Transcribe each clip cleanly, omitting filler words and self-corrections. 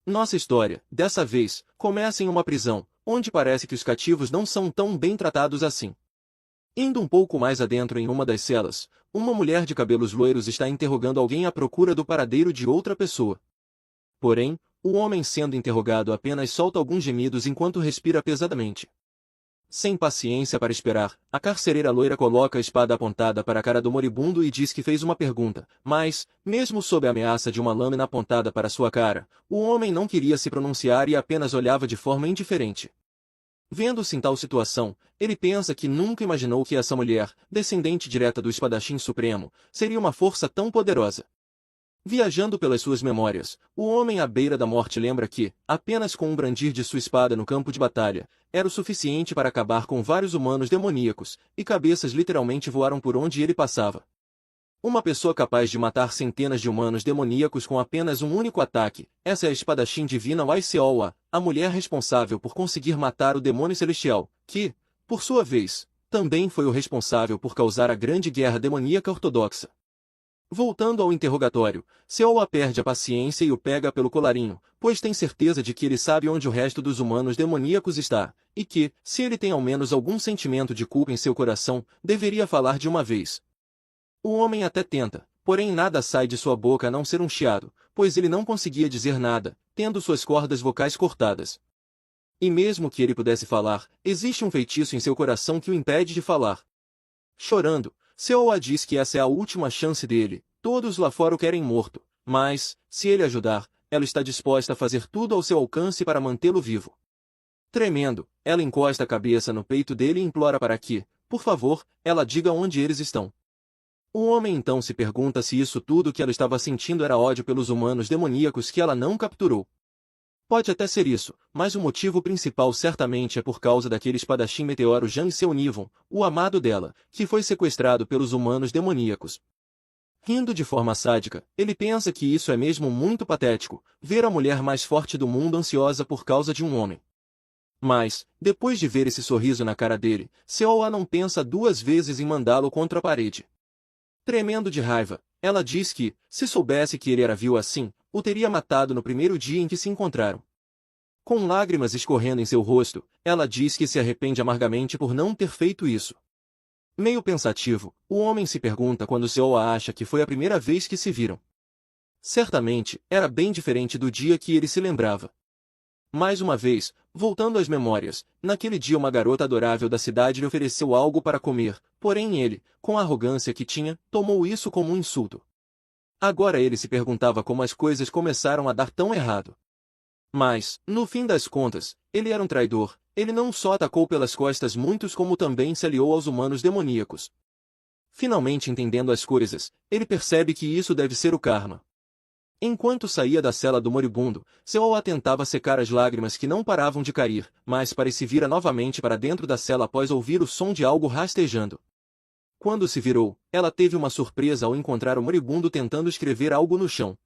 Nossa história, dessa vez, começa em uma prisão, onde parece que os cativos não são tão bem tratados assim. Indo um pouco mais adentro em uma das celas, uma mulher de cabelos loiros está interrogando alguém à procura do paradeiro de outra pessoa. Porém, o homem sendo interrogado apenas solta alguns gemidos enquanto respira pesadamente. Sem paciência para esperar, a carcereira loira coloca a espada apontada para a cara do moribundo e diz que fez uma pergunta, mas, mesmo sob a ameaça de uma lâmina apontada para sua cara, o homem não queria se pronunciar e apenas olhava de forma indiferente. Vendo-se em tal situação, ele pensa que nunca imaginou que essa mulher, descendente direta do espadachim supremo, seria uma força tão poderosa. Viajando pelas suas memórias, o homem à beira da morte lembra que, apenas com um brandir de sua espada no campo de batalha, era o suficiente para acabar com vários humanos demoníacos, e cabeças literalmente voaram por onde ele passava. Uma pessoa capaz de matar centenas de humanos demoníacos com apenas um único ataque, essa é a espadachim divina Waiseoa, a mulher responsável por conseguir matar o demônio celestial, que, por sua vez, também foi o responsável por causar a grande guerra demoníaca ortodoxa. Voltando ao interrogatório, Seowa perde a paciência e o pega pelo colarinho, pois tem certeza de que ele sabe onde o resto dos humanos demoníacos está, e que, se ele tem ao menos algum sentimento de culpa em seu coração, deveria falar de uma vez. O homem até tenta, porém nada sai de sua boca a não ser um chiado, pois ele não conseguia dizer nada, tendo suas cordas vocais cortadas. E mesmo que ele pudesse falar, existe um feitiço em seu coração que o impede de falar. Chorando, Seowa diz que essa é a última chance dele, todos lá fora o querem morto, mas, se ele ajudar, ela está disposta a fazer tudo ao seu alcance para mantê-lo vivo. Tremendo, ela encosta a cabeça no peito dele e implora para que, por favor, ela diga onde eles estão. O homem então se pergunta se isso tudo que ela estava sentindo era ódio pelos humanos demoníacos que ela não capturou. Pode até ser isso, mas o motivo principal certamente é por causa daquele espadachim meteoro Jang Seonivon, o amado dela, que foi sequestrado pelos humanos demoníacos. Rindo de forma sádica, ele pensa que isso é mesmo muito patético, ver a mulher mais forte do mundo ansiosa por causa de um homem. Mas, depois de ver esse sorriso na cara dele, Seowa não pensa duas vezes em mandá-lo contra a parede. Tremendo de raiva, ela diz que, se soubesse que ele era vil assim, o teria matado no primeiro dia em que se encontraram. Com lágrimas escorrendo em seu rosto, ela diz que se arrepende amargamente por não ter feito isso. Meio pensativo, o homem se pergunta quando Seowa acha que foi a primeira vez que se viram. Certamente, era bem diferente do dia que ele se lembrava. Mais uma vez, voltando às memórias, naquele dia uma garota adorável da cidade lhe ofereceu algo para comer, porém ele, com a arrogância que tinha, tomou isso como um insulto. Agora ele se perguntava como as coisas começaram a dar tão errado. Mas, no fim das contas, ele era um traidor, ele não só atacou pelas costas muitos como também se aliou aos humanos demoníacos. Finalmente entendendo as coisas, ele percebe que isso deve ser o karma. Enquanto saía da cela do moribundo, Seowa tentava secar as lágrimas que não paravam de cair, mas se vira novamente para dentro da cela após ouvir o som de algo rastejando. Quando se virou, ela teve uma surpresa ao encontrar o moribundo tentando escrever algo no chão.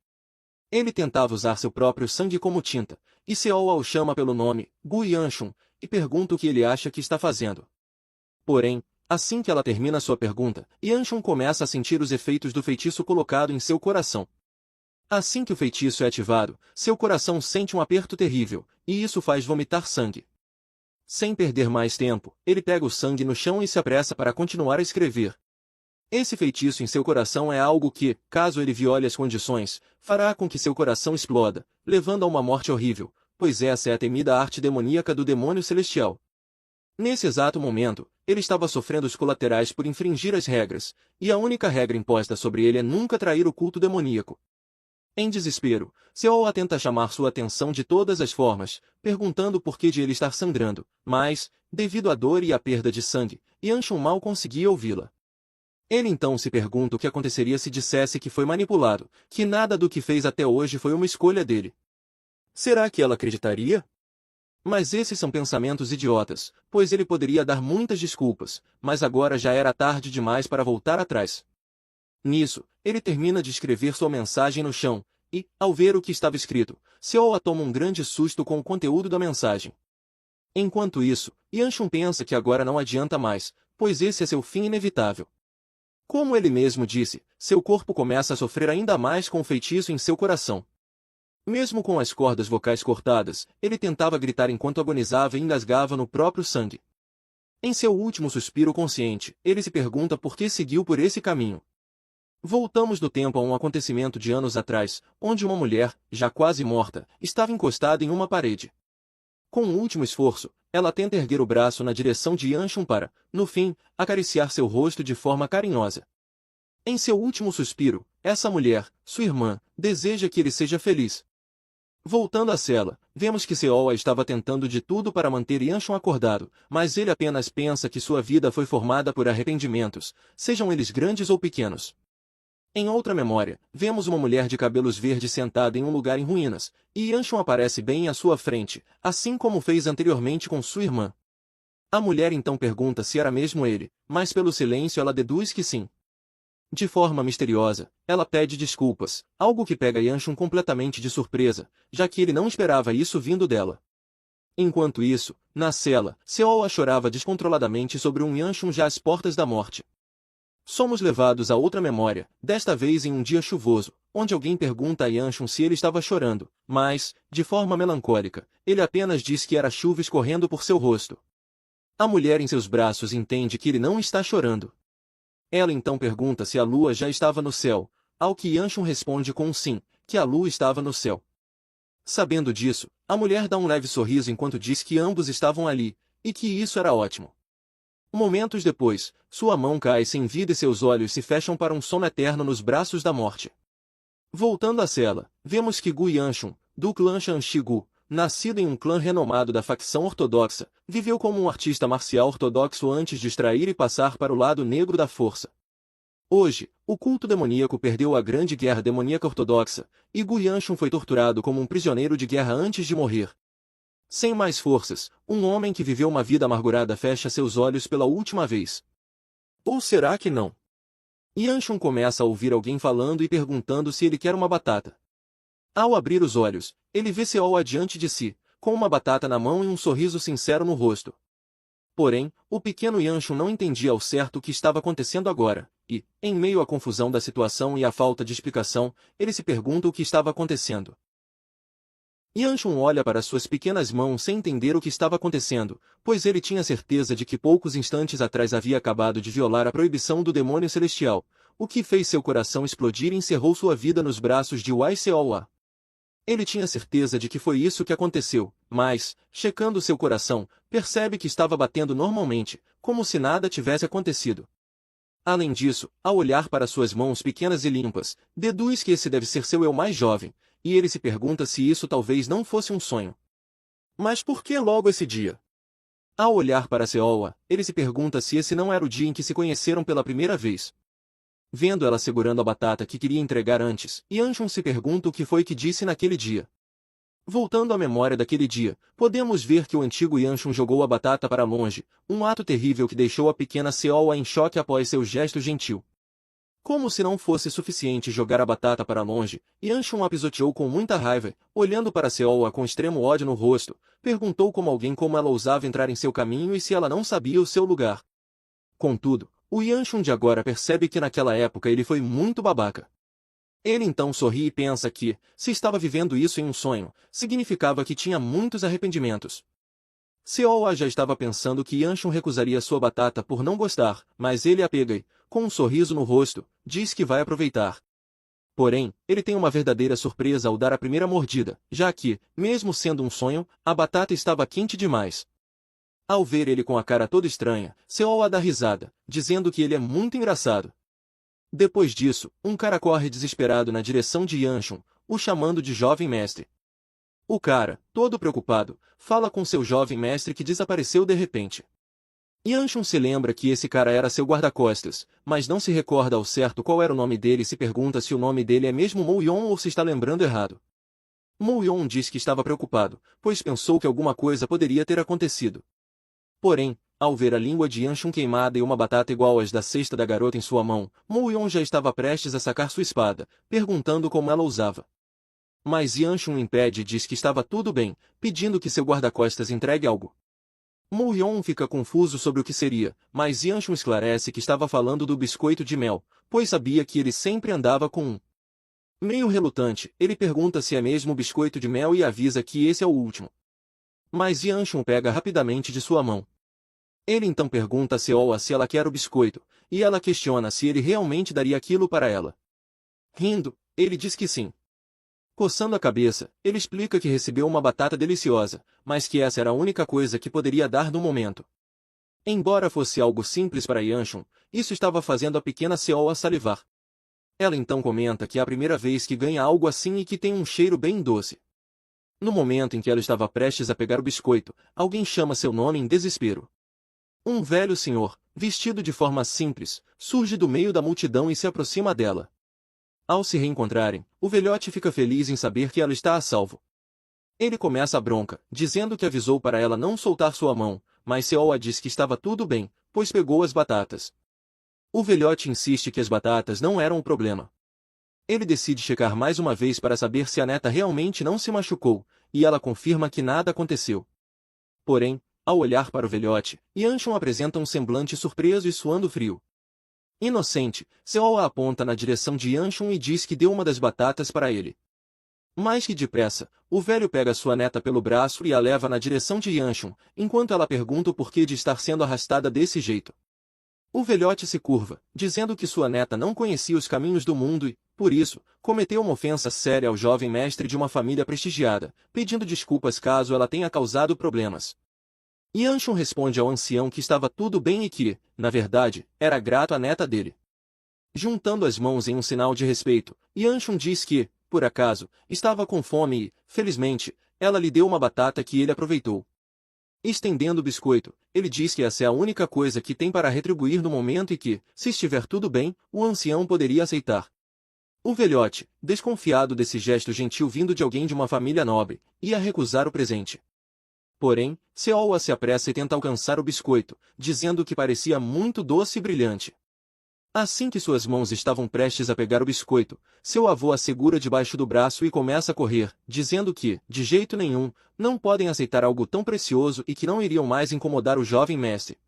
Ele tentava usar seu próprio sangue como tinta, e Seowa o chama pelo nome, Gu Yanshun, e pergunta o que ele acha que está fazendo. Porém, assim que ela termina sua pergunta, Yanshun começa a sentir os efeitos do feitiço colocado em seu coração. Assim que o feitiço é ativado, seu coração sente um aperto terrível, e isso faz vomitar sangue. Sem perder mais tempo, ele pega o sangue no chão e se apressa para continuar a escrever. Esse feitiço em seu coração é algo que, caso ele viole as condições, fará com que seu coração exploda, levando a uma morte horrível, pois essa é a temida arte demoníaca do demônio celestial. Nesse exato momento, ele estava sofrendo os colaterais por infringir as regras, e a única regra imposta sobre ele é nunca trair o culto demoníaco. Em desespero, Seowa tenta chamar sua atenção de todas as formas, perguntando por que de ele estar sangrando, mas, devido à dor e à perda de sangue, Yanshun mal conseguia ouvi-la. Ele então se pergunta o que aconteceria se dissesse que foi manipulado, que nada do que fez até hoje foi uma escolha dele. Será que ela acreditaria? Mas esses são pensamentos idiotas, pois ele poderia dar muitas desculpas, mas agora já era tarde demais para voltar atrás. Nisso, ele termina de escrever sua mensagem no chão, e, ao ver o que estava escrito, Seowa toma um grande susto com o conteúdo da mensagem. Enquanto isso, Yanshun pensa que agora não adianta mais, pois esse é seu fim inevitável. Como ele mesmo disse, seu corpo começa a sofrer ainda mais com o feitiço em seu coração. Mesmo com as cordas vocais cortadas, ele tentava gritar enquanto agonizava e engasgava no próprio sangue. Em seu último suspiro consciente, ele se pergunta por que seguiu por esse caminho. Voltamos no tempo a um acontecimento de anos atrás, onde uma mulher, já quase morta, estava encostada em uma parede. Com um último esforço, ela tenta erguer o braço na direção de Yanshun para, no fim, acariciar seu rosto de forma carinhosa. Em seu último suspiro, essa mulher, sua irmã, deseja que ele seja feliz. Voltando à cela, vemos que Seoa estava tentando de tudo para manter Yanshun acordado, mas ele apenas pensa que sua vida foi formada por arrependimentos, sejam eles grandes ou pequenos. Em outra memória, vemos uma mulher de cabelos verdes sentada em um lugar em ruínas, e Yanshun aparece bem à sua frente, assim como fez anteriormente com sua irmã. A mulher então pergunta se era mesmo ele, mas pelo silêncio ela deduz que sim. De forma misteriosa, ela pede desculpas, algo que pega Yanshun completamente de surpresa, já que ele não esperava isso vindo dela. Enquanto isso, na cela, Seoa chorava descontroladamente sobre um Yanshun já às portas da morte. Somos levados a outra memória, desta vez em um dia chuvoso, onde alguém pergunta a Yanshun se ele estava chorando, mas, de forma melancólica, ele apenas diz que era chuva escorrendo por seu rosto. A mulher em seus braços entende que ele não está chorando. Ela então pergunta se a lua já estava no céu, ao que Yanshun responde com um sim, que a lua estava no céu. Sabendo disso, a mulher dá um leve sorriso enquanto diz que ambos estavam ali, e que isso era ótimo. Momentos depois, sua mão cai sem vida e seus olhos se fecham para um sono eterno nos braços da morte. Voltando à cela, vemos que Gu Yanshun, do clã Shanshigu, nascido em um clã renomado da facção ortodoxa, viveu como um artista marcial ortodoxo antes de extrair e passar para o lado negro da força. Hoje, o culto demoníaco perdeu a grande guerra demoníaca ortodoxa, e Gu Yanshun foi torturado como um prisioneiro de guerra antes de morrer. Sem mais forças, um homem que viveu uma vida amargurada fecha seus olhos pela última vez. Ou será que não? Yanshun começa a ouvir alguém falando e perguntando se ele quer uma batata. Ao abrir os olhos, ele vê Seoa diante de si, com uma batata na mão e um sorriso sincero no rosto. Porém, o pequeno Yanshun não entendia ao certo o que estava acontecendo agora, e, em meio à confusão da situação e à falta de explicação, ele se pergunta o que estava acontecendo. Yanshun olha para suas pequenas mãos sem entender o que estava acontecendo, pois ele tinha certeza de que poucos instantes atrás havia acabado de violar a proibição do demônio celestial, o que fez seu coração explodir e encerrou sua vida nos braços de Wai Seowa. Ele tinha certeza de que foi isso que aconteceu, mas, checando seu coração, percebe que estava batendo normalmente, como se nada tivesse acontecido. Além disso, ao olhar para suas mãos pequenas e limpas, deduz que esse deve ser seu eu mais jovem, e ele se pergunta se isso talvez não fosse um sonho. Mas por que logo esse dia? Ao olhar para Seowa, ele se pergunta se esse não era o dia em que se conheceram pela primeira vez. Vendo ela segurando a batata que queria entregar antes, Yanshun se pergunta o que foi que disse naquele dia. Voltando à memória daquele dia, podemos ver que o antigo Yanshun jogou a batata para longe, um ato terrível que deixou a pequena Seowa em choque após seu gesto gentil. Como se não fosse suficiente jogar a batata para longe, Yanshun a pisoteou com muita raiva, olhando para Seowa com extremo ódio no rosto, perguntou como ela ousava entrar em seu caminho e se ela não sabia o seu lugar. Contudo, o Yanshun de agora percebe que naquela época ele foi muito babaca. Ele então sorri e pensa que, se estava vivendo isso em um sonho, significava que tinha muitos arrependimentos. Seowa já estava pensando que Yanshun recusaria sua batata por não gostar, mas ele a pega e, com um sorriso no rosto, diz que vai aproveitar. Porém, ele tem uma verdadeira surpresa ao dar a primeira mordida, já que, mesmo sendo um sonho, a batata estava quente demais. Ao ver ele com a cara toda estranha, Seowa dá risada, dizendo que ele é muito engraçado. Depois disso, um cara corre desesperado na direção de Yanshun, o chamando de jovem mestre. O cara, todo preocupado, fala com seu jovem mestre que desapareceu de repente. Yanshun se lembra que esse cara era seu guarda-costas, mas não se recorda ao certo qual era o nome dele e se pergunta se o nome dele é mesmo Mo-Yon ou se está lembrando errado. Mo-Yon diz que estava preocupado, pois pensou que alguma coisa poderia ter acontecido. Porém, ao ver a língua de Yanshun queimada e uma batata igual às da cesta da garota em sua mão, Mo-Yon já estava prestes a sacar sua espada, perguntando como ela ousava. Mas Yanshun impede e diz que estava tudo bem, pedindo que seu guarda-costas entregue algo. Mo-Yon fica confuso sobre o que seria, mas Yanshun esclarece que estava falando do biscoito de mel, pois sabia que ele sempre andava com um. Meio relutante, ele pergunta se é mesmo biscoito de mel e avisa que esse é o último. Mas Yanshun o pega rapidamente de sua mão. Ele então pergunta a Seola se ela quer o biscoito, e ela questiona se ele realmente daria aquilo para ela. Rindo, ele diz que sim. Coçando a cabeça, ele explica que recebeu uma batata deliciosa, mas que essa era a única coisa que poderia dar no momento. Embora fosse algo simples para Yanshun, isso estava fazendo a pequena Seola salivar. Ela então comenta que é a primeira vez que ganha algo assim e que tem um cheiro bem doce. No momento em que ela estava prestes a pegar o biscoito, alguém chama seu nome em desespero. Um velho senhor, vestido de forma simples, surge do meio da multidão e se aproxima dela. Ao se reencontrarem, o velhote fica feliz em saber que ela está a salvo. Ele começa a bronca, dizendo que avisou para ela não soltar sua mão, mas Seola diz que estava tudo bem, pois pegou as batatas. O velhote insiste que as batatas não eram o problema. Ele decide checar mais uma vez para saber se a neta realmente não se machucou, e ela confirma que nada aconteceu. Porém, ao olhar para o velhote, Yanshun apresenta um semblante surpreso e suando frio. Inocente, Seola aponta na direção de Yanshun e diz que deu uma das batatas para ele. Mais que depressa, o velho pega sua neta pelo braço e a leva na direção de Yanshun, enquanto ela pergunta o porquê de estar sendo arrastada desse jeito. O velhote se curva, dizendo que sua neta não conhecia os caminhos do mundo e, por isso, cometeu uma ofensa séria ao jovem mestre de uma família prestigiada, pedindo desculpas caso ela tenha causado problemas. Yanshun responde ao ancião que estava tudo bem e que, na verdade, era grato à neta dele. Juntando as mãos em um sinal de respeito, Yanshun diz que, por acaso, estava com fome e, felizmente, ela lhe deu uma batata que ele aproveitou. Estendendo o biscoito, ele diz que essa é a única coisa que tem para retribuir no momento e que, se estiver tudo bem, o ancião poderia aceitar. O velhote, desconfiado desse gesto gentil vindo de alguém de uma família nobre, ia recusar o presente. Porém, Seola se apressa e tenta alcançar o biscoito, dizendo que parecia muito doce e brilhante. Assim que suas mãos estavam prestes a pegar o biscoito, seu avô a segura debaixo do braço e começa a correr, dizendo que, de jeito nenhum, não podem aceitar algo tão precioso e que não iriam mais incomodar o jovem mestre.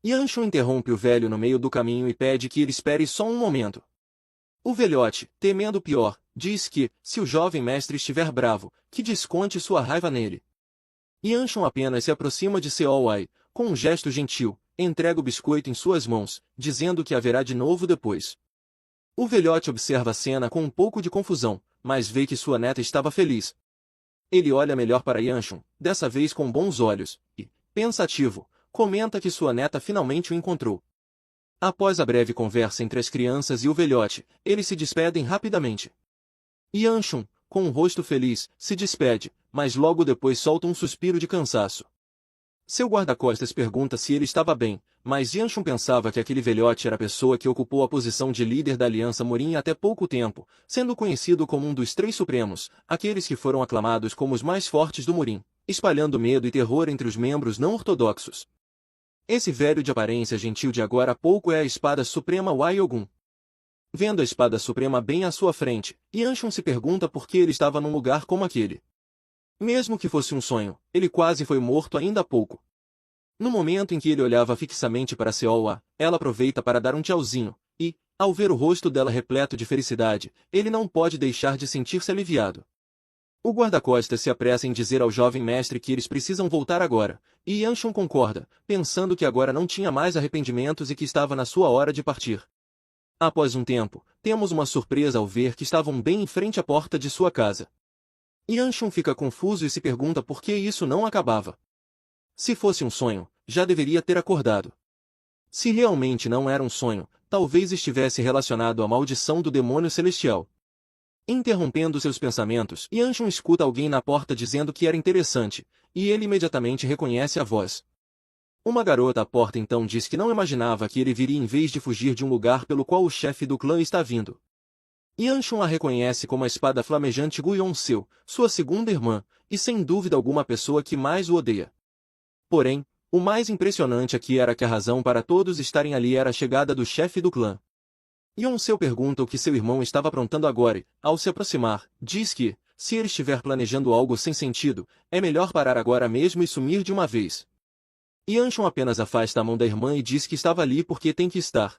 Yanshun interrompe o velho no meio do caminho e pede que ele espere só um momento. O velhote, temendo o pior, diz que, se o jovem mestre estiver bravo, que desconte sua raiva nele. Yanshun apenas se aproxima de Seola e, com um gesto gentil, entrega o biscoito em suas mãos, dizendo que haverá de novo depois. O velhote observa a cena com um pouco de confusão, mas vê que sua neta estava feliz. Ele olha melhor para Yanshun, dessa vez com bons olhos, e, pensativo, comenta que sua neta finalmente o encontrou. Após a breve conversa entre as crianças e o velhote, eles se despedem rapidamente. Yanshun, com um rosto feliz, se despede, mas logo depois solta um suspiro de cansaço. Seu guarda-costas pergunta se ele estava bem, mas Yanshun pensava que aquele velhote era a pessoa que ocupou a posição de líder da Aliança Morin até pouco tempo, sendo conhecido como um dos Três Supremos, aqueles que foram aclamados como os mais fortes do Morin, espalhando medo e terror entre os membros não ortodoxos. Esse velho de aparência gentil de agora há pouco é a Espada Suprema Hwayogun. Vendo a Espada Suprema bem à sua frente, Yanshun se pergunta por que ele estava num lugar como aquele. Mesmo que fosse um sonho, ele quase foi morto ainda há pouco. No momento em que ele olhava fixamente para Seola, ela aproveita para dar um tchauzinho, e, ao ver o rosto dela repleto de felicidade, ele não pode deixar de sentir-se aliviado. O guarda-costas se apressa em dizer ao jovem mestre que eles precisam voltar agora, e Yanshun concorda, pensando que agora não tinha mais arrependimentos e que estava na sua hora de partir. Após um tempo, temos uma surpresa ao ver que estavam bem em frente à porta de sua casa. Yanshun fica confuso e se pergunta por que isso não acabava. Se fosse um sonho, já deveria ter acordado. Se realmente não era um sonho, talvez estivesse relacionado à maldição do demônio celestial. Interrompendo seus pensamentos, Yanshun escuta alguém na porta dizendo que era interessante, e ele imediatamente reconhece a voz. Uma garota à porta então diz que não imaginava que ele viria em vez de fugir de um lugar pelo qual o chefe do clã está vindo. Yanshun a reconhece como a espada flamejante Guyon-seu, sua segunda irmã, e sem dúvida alguma a pessoa que mais o odeia. Porém, o mais impressionante aqui era que a razão para todos estarem ali era a chegada do chefe do clã. Yeon-seu pergunta o que seu irmão estava aprontando agora e, ao se aproximar, diz que, se ele estiver planejando algo sem sentido, é melhor parar agora mesmo e sumir de uma vez. Yanshun apenas afasta a mão da irmã e diz que estava ali porque tem que estar.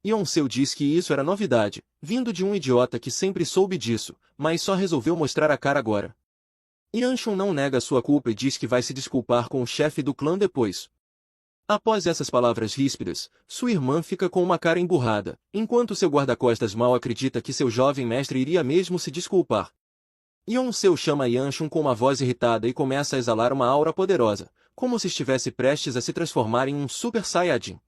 Yonseu diz que isso era novidade, vindo de um idiota que sempre soube disso, mas só resolveu mostrar a cara agora. Yanshun não nega sua culpa e diz que vai se desculpar com o chefe do clã depois. Após essas palavras ríspidas, sua irmã fica com uma cara emburrada, enquanto seu guarda-costas mal acredita que seu jovem mestre iria mesmo se desculpar. Yonseu chama Yanshun com uma voz irritada e começa a exalar uma aura poderosa, como se estivesse prestes a se transformar em um Super Saiyajin.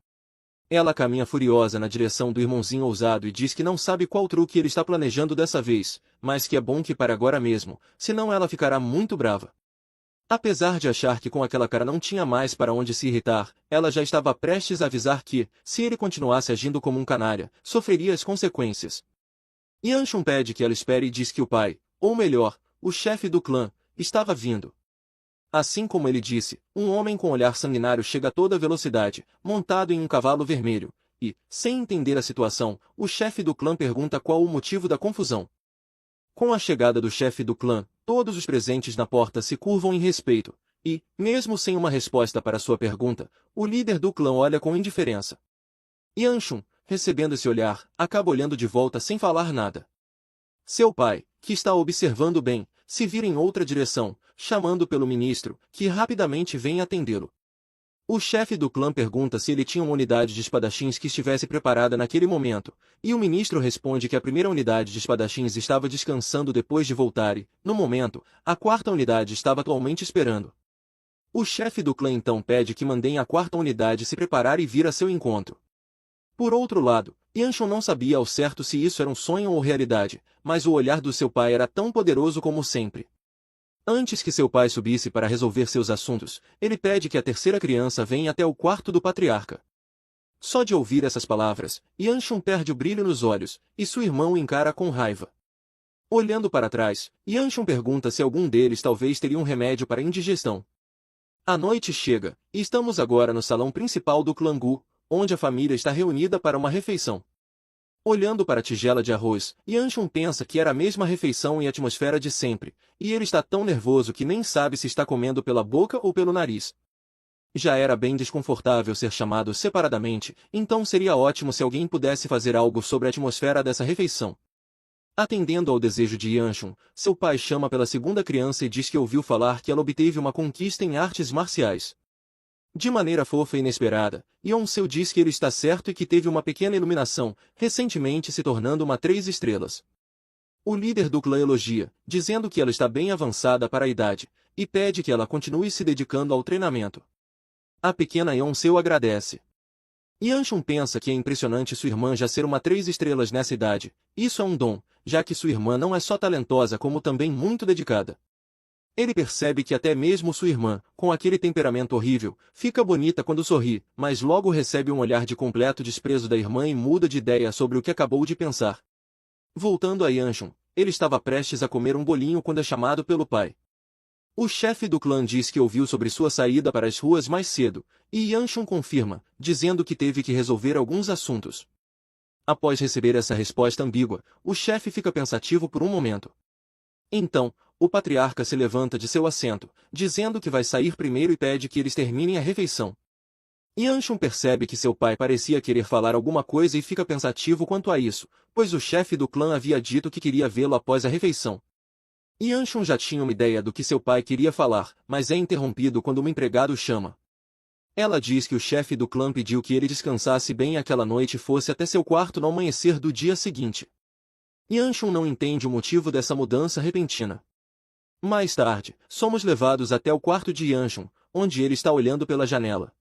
Ela caminha furiosa na direção do irmãozinho ousado e diz que não sabe qual truque ele está planejando dessa vez, mas que é bom que pare agora mesmo, senão ela ficará muito brava. Apesar de achar que com aquela cara não tinha mais para onde se irritar, ela já estava prestes a avisar que, se ele continuasse agindo como um canalha, sofreria as consequências. Yanshun pede que ela espere e diz que o pai, ou melhor, o chefe do clã, estava vindo. Assim como ele disse, um homem com olhar sanguinário chega a toda velocidade, montado em um cavalo vermelho, e, sem entender a situação, o chefe do clã pergunta qual o motivo da confusão. Com a chegada do chefe do clã, todos os presentes na porta se curvam em respeito, e, mesmo sem uma resposta para sua pergunta, o líder do clã olha com indiferença. Yanshun, recebendo esse olhar, acaba olhando de volta sem falar nada. Seu pai, que está observando bem, se vira em outra direção, chamando pelo ministro, que rapidamente vem atendê-lo. O chefe do clã pergunta se ele tinha uma unidade de espadachins que estivesse preparada naquele momento, e o ministro responde que a primeira unidade de espadachins estava descansando depois de voltar e, no momento, a quarta unidade estava atualmente esperando. O chefe do clã então pede que mandem a quarta unidade se preparar e vir a seu encontro. Por outro lado, Yanshun não sabia ao certo se isso era um sonho ou realidade, mas o olhar do seu pai era tão poderoso como sempre. Antes que seu pai subisse para resolver seus assuntos, ele pede que a terceira criança venha até o quarto do patriarca. Só de ouvir essas palavras, Yanshun perde o brilho nos olhos, e seu irmão o encara com raiva. Olhando para trás, Yanshun pergunta se algum deles talvez teria um remédio para indigestão. A noite chega, e estamos agora no salão principal do clã Gu, onde a família está reunida para uma refeição. Olhando para a tigela de arroz, Yanshun pensa que era a mesma refeição e atmosfera de sempre, e ele está tão nervoso que nem sabe se está comendo pela boca ou pelo nariz. Já era bem desconfortável ser chamado separadamente, então seria ótimo se alguém pudesse fazer algo sobre a atmosfera dessa refeição. Atendendo ao desejo de Yanshun, seu pai chama pela segunda criança e diz que ouviu falar que ela obteve uma conquista em artes marciais. De maneira fofa e inesperada, Yonseu diz que ele está certo e que teve uma pequena iluminação, recentemente se tornando uma 3 estrelas. O líder do clã elogia, dizendo que ela está bem avançada para a idade, e pede que ela continue se dedicando ao treinamento. A pequena Yonseu agradece. Yanshun pensa que é impressionante sua irmã já ser uma 3 estrelas nessa idade, isso é um dom, já que sua irmã não é só talentosa como também muito dedicada. Ele percebe que até mesmo sua irmã, com aquele temperamento horrível, fica bonita quando sorri, mas logo recebe um olhar de completo desprezo da irmã e muda de ideia sobre o que acabou de pensar. Voltando a Yanshun, ele estava prestes a comer um bolinho quando é chamado pelo pai. O chefe do clã diz que ouviu sobre sua saída para as ruas mais cedo, e Yanshun confirma, dizendo que teve que resolver alguns assuntos. Após receber essa resposta ambígua, o chefe fica pensativo por um momento. Então, o patriarca se levanta de seu assento, dizendo que vai sair primeiro e pede que eles terminem a refeição. Yanshun percebe que seu pai parecia querer falar alguma coisa e fica pensativo quanto a isso, pois o chefe do clã havia dito que queria vê-lo após a refeição. Yanshun já tinha uma ideia do que seu pai queria falar, mas é interrompido quando uma empregada o chama. Ela diz que o chefe do clã pediu que ele descansasse bem aquela noite e fosse até seu quarto no amanhecer do dia seguinte. Yanshun não entende o motivo dessa mudança repentina. Mais tarde, somos levados até o quarto de Yanshun, onde ele está olhando pela janela.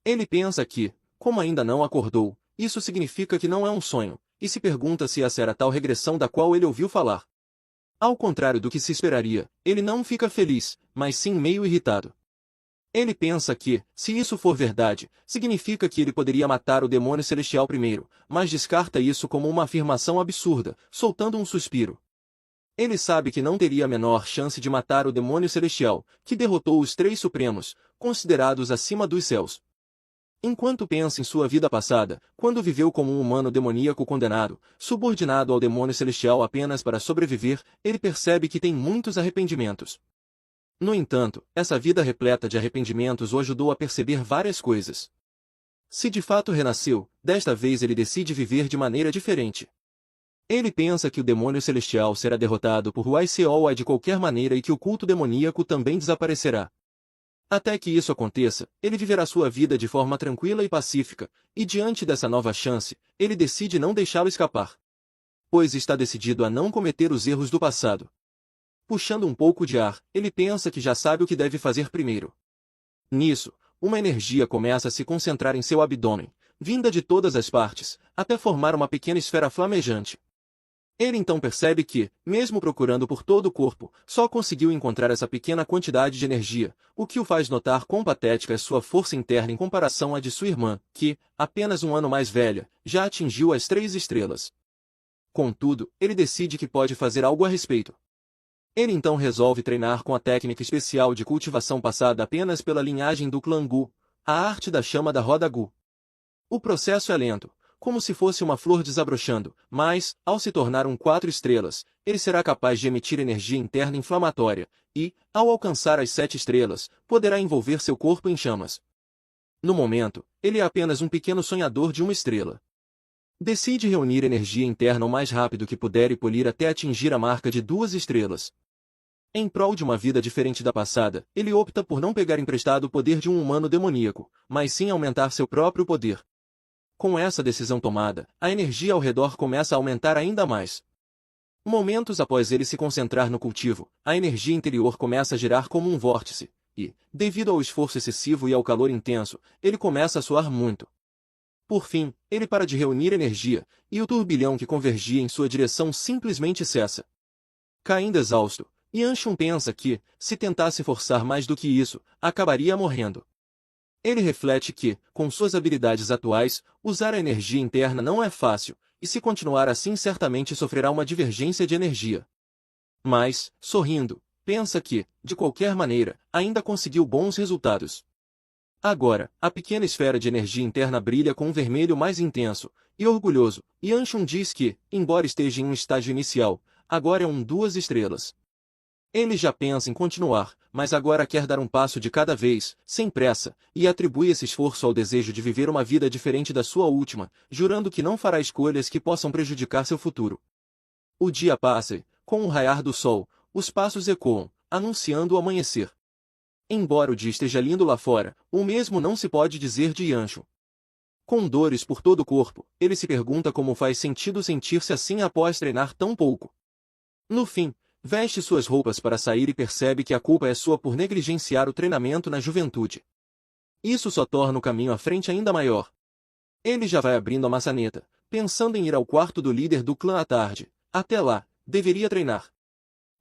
Ele pensa que, como ainda não acordou, isso significa que não é um sonho, e se pergunta se essa era a tal regressão da qual ele ouviu falar. Ao contrário do que se esperaria, ele não fica feliz, mas sim meio irritado. Ele pensa que, se isso for verdade, significa que ele poderia matar o demônio celestial primeiro, mas descarta isso como uma afirmação absurda, soltando um suspiro. Ele sabe que não teria a menor chance de matar o demônio celestial, que derrotou os 3 supremos, considerados acima dos céus. Enquanto pensa em sua vida passada, quando viveu como um humano demoníaco condenado, subordinado ao demônio celestial apenas para sobreviver, ele percebe que tem muitos arrependimentos. No entanto, essa vida repleta de arrependimentos o ajudou a perceber várias coisas. Se de fato renasceu, desta vez ele decide viver de maneira diferente. Ele pensa que o demônio celestial será derrotado por Waiseoa de qualquer maneira e que o culto demoníaco também desaparecerá. Até que isso aconteça, ele viverá sua vida de forma tranquila e pacífica, e diante dessa nova chance, ele decide não deixá-lo escapar. Pois está decidido a não cometer os erros do passado. Puxando um pouco de ar, ele pensa que já sabe o que deve fazer primeiro. Nisso, uma energia começa a se concentrar em seu abdômen, vinda de todas as partes, até formar uma pequena esfera flamejante. Ele então percebe que, mesmo procurando por todo o corpo, só conseguiu encontrar essa pequena quantidade de energia, o que o faz notar quão patética é sua força interna em comparação à de sua irmã, que, apenas um ano mais velha, já atingiu as 3 estrelas. Contudo, ele decide que pode fazer algo a respeito. Ele então resolve treinar com a técnica especial de cultivação passada apenas pela linhagem do clã Gu, a arte da chama da roda Gu. O processo é lento, como se fosse uma flor desabrochando, mas, ao se tornar um 4 estrelas, ele será capaz de emitir energia interna inflamatória, e, ao alcançar as 7 estrelas, poderá envolver seu corpo em chamas. No momento, ele é apenas um pequeno sonhador de uma estrela. Decide reunir energia interna o mais rápido que puder e polir até atingir a marca de 2 estrelas. Em prol de uma vida diferente da passada, ele opta por não pegar emprestado o poder de um humano demoníaco, mas sim aumentar seu próprio poder. Com essa decisão tomada, a energia ao redor começa a aumentar ainda mais. Momentos após ele se concentrar no cultivo, a energia interior começa a girar como um vórtice, e, devido ao esforço excessivo e ao calor intenso, ele começa a suar muito. Por fim, ele para de reunir energia, e o turbilhão que convergia em sua direção simplesmente cessa. Caindo exausto, Yanshun pensa que, se tentasse forçar mais do que isso, acabaria morrendo. Ele reflete que, com suas habilidades atuais, usar a energia interna não é fácil, e se continuar assim certamente sofrerá uma divergência de energia. Mas, sorrindo, pensa que, de qualquer maneira, ainda conseguiu bons resultados. Agora, a pequena esfera de energia interna brilha com um vermelho mais intenso, e orgulhoso, Yanshun diz que, embora esteja em um estágio inicial, agora é um 2 estrelas. Ele já pensa em continuar, mas agora quer dar um passo de cada vez, sem pressa, e atribui esse esforço ao desejo de viver uma vida diferente da sua última, jurando que não fará escolhas que possam prejudicar seu futuro. O dia passa e, com o raiar do sol, os passos ecoam, anunciando o amanhecer. Embora o dia esteja lindo lá fora, o mesmo não se pode dizer de Yanshun. Com dores por todo o corpo, ele se pergunta como faz sentido sentir-se assim após treinar tão pouco. No fim, veste suas roupas para sair e percebe que a culpa é sua por negligenciar o treinamento na juventude. Isso só torna o caminho à frente ainda maior. Ele já vai abrindo a maçaneta, pensando em ir ao quarto do líder do clã à tarde. Até lá, deveria treinar.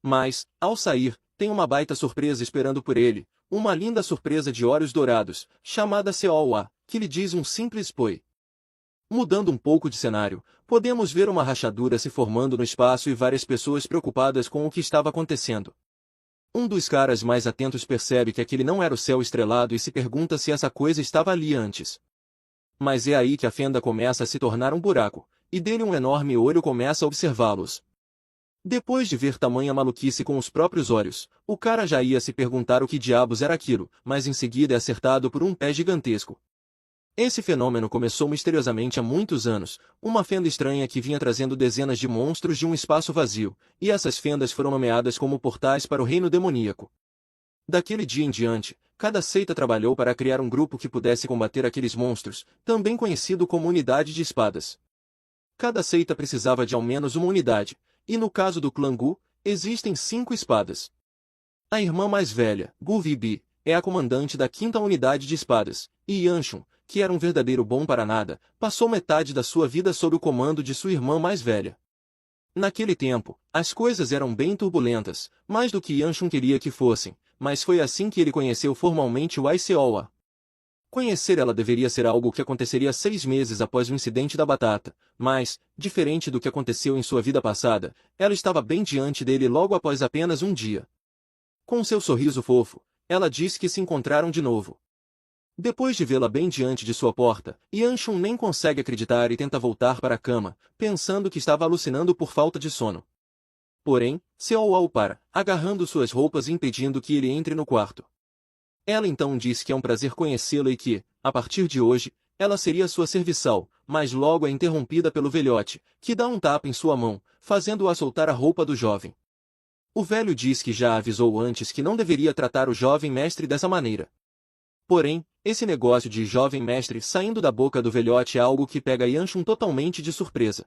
Mas, ao sair, tem uma baita surpresa esperando por ele, uma linda surpresa de olhos dourados, chamada Seowa, que lhe diz um simples poi. Mudando um pouco de cenário, podemos ver uma rachadura se formando no espaço e várias pessoas preocupadas com o que estava acontecendo. Um dos caras mais atentos percebe que aquele não era o céu estrelado e se pergunta se essa coisa estava ali antes. Mas é aí que a fenda começa a se tornar um buraco, e dele um enorme olho começa a observá-los. Depois de ver tamanha maluquice com os próprios olhos, o cara já ia se perguntar o que diabos era aquilo, mas em seguida é acertado por um pé gigantesco. Esse fenômeno começou misteriosamente há muitos anos, uma fenda estranha que vinha trazendo dezenas de monstros de um espaço vazio, e essas fendas foram nomeadas como portais para o reino demoníaco. Daquele dia em diante, cada seita trabalhou para criar um grupo que pudesse combater aqueles monstros, também conhecido como unidade de espadas. Cada seita precisava de ao menos uma unidade, e no caso do clã Gu, existem 5 espadas. A irmã mais velha, Gu Vibi, é a comandante da 5ª unidade de espadas, e Yanshun, que era um verdadeiro bom para nada, passou metade da sua vida sob o comando de sua irmã mais velha. Naquele tempo, as coisas eram bem turbulentas, mais do que Yanshun queria que fossem, mas foi assim que ele conheceu formalmente Waiseoa. Conhecer ela deveria ser algo que aconteceria 6 meses após o incidente da batata, mas, diferente do que aconteceu em sua vida passada, ela estava bem diante dele logo após apenas um dia. Com seu sorriso fofo, ela disse que se encontraram de novo. Depois de vê-la bem diante de sua porta, Yanshun nem consegue acreditar e tenta voltar para a cama, pensando que estava alucinando por falta de sono. Porém, Seowa o para, agarrando suas roupas e impedindo que ele entre no quarto. Ela então diz que é um prazer conhecê-la e que, a partir de hoje, ela seria sua serviçal, mas logo é interrompida pelo velhote, que dá um tapa em sua mão, fazendo-a soltar a roupa do jovem. O velho diz que já avisou antes que não deveria tratar o jovem mestre dessa maneira. Porém, esse negócio de jovem mestre saindo da boca do velhote é algo que pega Yanshun totalmente de surpresa.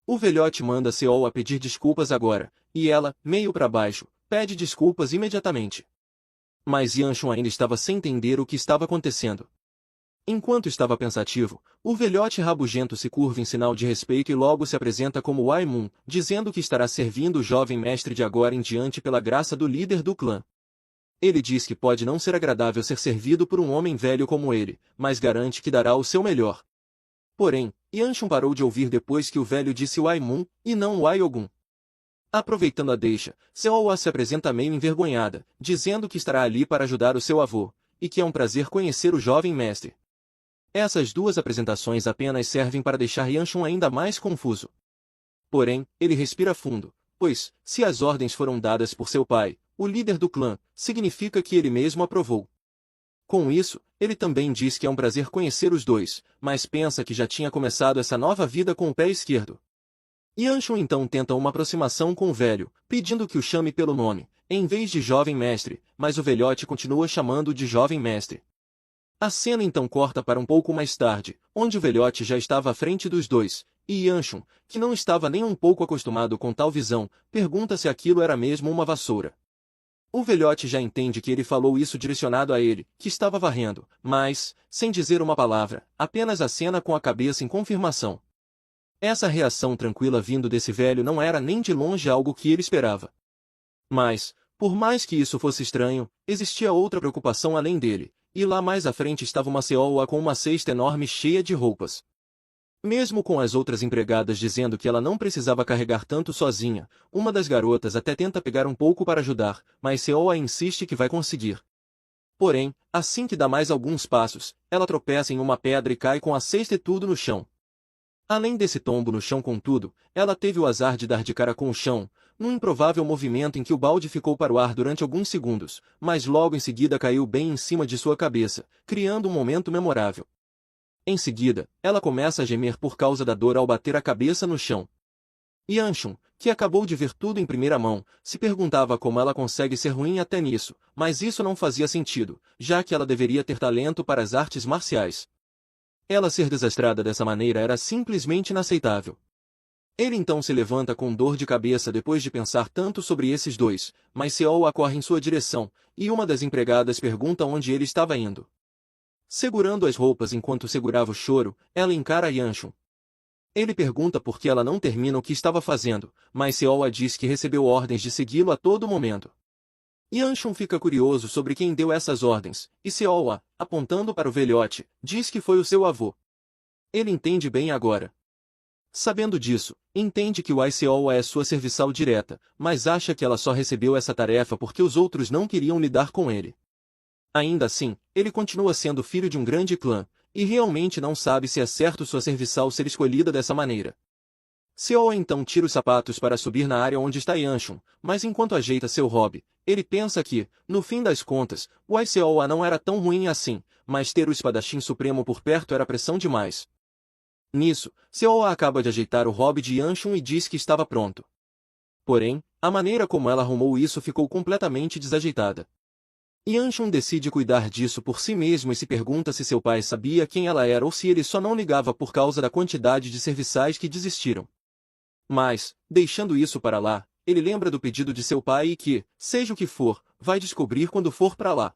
O velhote manda Seol a pedir desculpas agora, e ela, meio para baixo, pede desculpas imediatamente. Mas Yanshun ainda estava sem entender o que estava acontecendo. Enquanto estava pensativo, o velhote rabugento se curva em sinal de respeito e logo se apresenta como Wai Mun, dizendo que estará servindo o jovem mestre de agora em diante pela graça do líder do clã. Ele diz que pode não ser agradável ser servido por um homem velho como ele, mas garante que dará o seu melhor. Porém, Yanshun parou de ouvir depois que o velho disse Wai Mun, e não Wai Ogun. Aproveitando a deixa, Seol se apresenta meio envergonhada, dizendo que estará ali para ajudar o seu avô, e que é um prazer conhecer o jovem mestre. Essas duas apresentações apenas servem para deixar Yanshun ainda mais confuso. Porém, ele respira fundo, pois, se as ordens foram dadas por seu pai, o líder do clã, significa que ele mesmo aprovou. Com isso, ele também diz que é um prazer conhecer os dois, mas pensa que já tinha começado essa nova vida com o pé esquerdo. Yanshun então tenta uma aproximação com o velho, pedindo que o chame pelo nome, em vez de jovem mestre, mas o velhote continua chamando-o de jovem mestre. A cena então corta para um pouco mais tarde, onde o velhote já estava à frente dos dois, e Yanshun, que não estava nem um pouco acostumado com tal visão, pergunta se aquilo era mesmo uma vassoura. O velhote já entende que ele falou isso direcionado a ele, que estava varrendo, mas, sem dizer uma palavra, apenas acena com a cabeça em confirmação. Essa reação tranquila vindo desse velho não era nem de longe algo que ele esperava. Mas, por mais que isso fosse estranho, existia outra preocupação além dele, e lá mais à frente estava uma Seol com uma cesta enorme cheia de roupas. Mesmo com as outras empregadas dizendo que ela não precisava carregar tanto sozinha, uma das garotas até tenta pegar um pouco para ajudar, mas Seol insiste que vai conseguir. Porém, assim que dá mais alguns passos, ela tropeça em uma pedra e cai com a cesta e tudo no chão. Além desse tombo no chão contudo, ela teve o azar de dar de cara com o chão, num improvável movimento em que o balde ficou para o ar durante alguns segundos, mas logo em seguida caiu bem em cima de sua cabeça, criando um momento memorável. Em seguida, ela começa a gemer por causa da dor ao bater a cabeça no chão. Yanshun, que acabou de ver tudo em primeira mão, se perguntava como ela consegue ser ruim até nisso, mas isso não fazia sentido, já que ela deveria ter talento para as artes marciais. Ela ser desastrada dessa maneira era simplesmente inaceitável. Ele então se levanta com dor de cabeça depois de pensar tanto sobre esses dois, mas Seol corre em sua direção, e uma das empregadas pergunta onde ele estava indo. Segurando as roupas enquanto segurava o choro, ela encara Yanshun. Ele pergunta por que ela não termina o que estava fazendo, mas Seol diz que recebeu ordens de segui-lo a todo momento. Yanshun fica curioso sobre quem deu essas ordens, e Seol, apontando para o velhote, diz que foi o seu avô. Ele entende bem agora. Sabendo disso, entende que Wai Seol é sua serviçal direta, mas acha que ela só recebeu essa tarefa porque os outros não queriam lidar com ele. Ainda assim, ele continua sendo filho de um grande clã, e realmente não sabe se é certo sua serviçal ser escolhida dessa maneira. Seol então tira os sapatos para subir na área onde está Yanshun, mas enquanto ajeita seu hobby, ele pensa que, no fim das contas, Wai Seol não era tão ruim assim, mas ter o espadachim supremo por perto era pressão demais. Nisso, Seol acaba de ajeitar o hobby de Yanshun e diz que estava pronto. Porém, a maneira como ela arrumou isso ficou completamente desajeitada. Yanshun decide cuidar disso por si mesmo e se pergunta se seu pai sabia quem ela era ou se ele só não ligava por causa da quantidade de serviçais que desistiram. Mas, deixando isso para lá, ele lembra do pedido de seu pai e que, seja o que for, vai descobrir quando for para lá.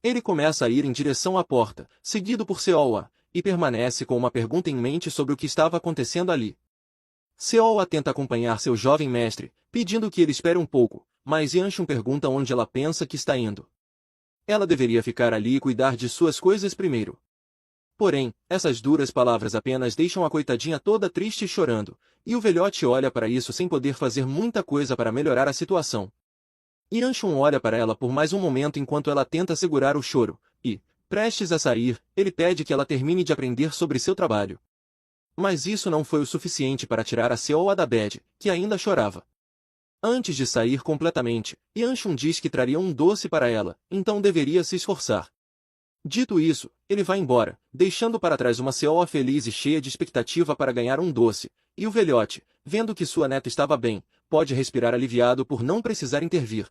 Ele começa a ir em direção à porta, seguido por Seol, e permanece com uma pergunta em mente sobre o que estava acontecendo ali. Seol tenta acompanhar seu jovem mestre, pedindo que ele espere um pouco, mas Yanshun pergunta onde ela pensa que está indo. Ela deveria ficar ali e cuidar de suas coisas primeiro. Porém, essas duras palavras apenas deixam a coitadinha toda triste e chorando, e o velhote olha para isso sem poder fazer muita coisa para melhorar a situação. Yanshun olha para ela por mais um momento enquanto ela tenta segurar o choro, e, prestes a sair, ele pede que ela termine de aprender sobre seu trabalho. Mas isso não foi o suficiente para tirar a Seol da bad, que ainda chorava. Antes de sair completamente, Yanshun diz que traria um doce para ela, então deveria se esforçar. Dito isso, ele vai embora, deixando para trás uma Seoa feliz e cheia de expectativa para ganhar um doce, e o velhote, vendo que sua neta estava bem, pode respirar aliviado por não precisar intervir.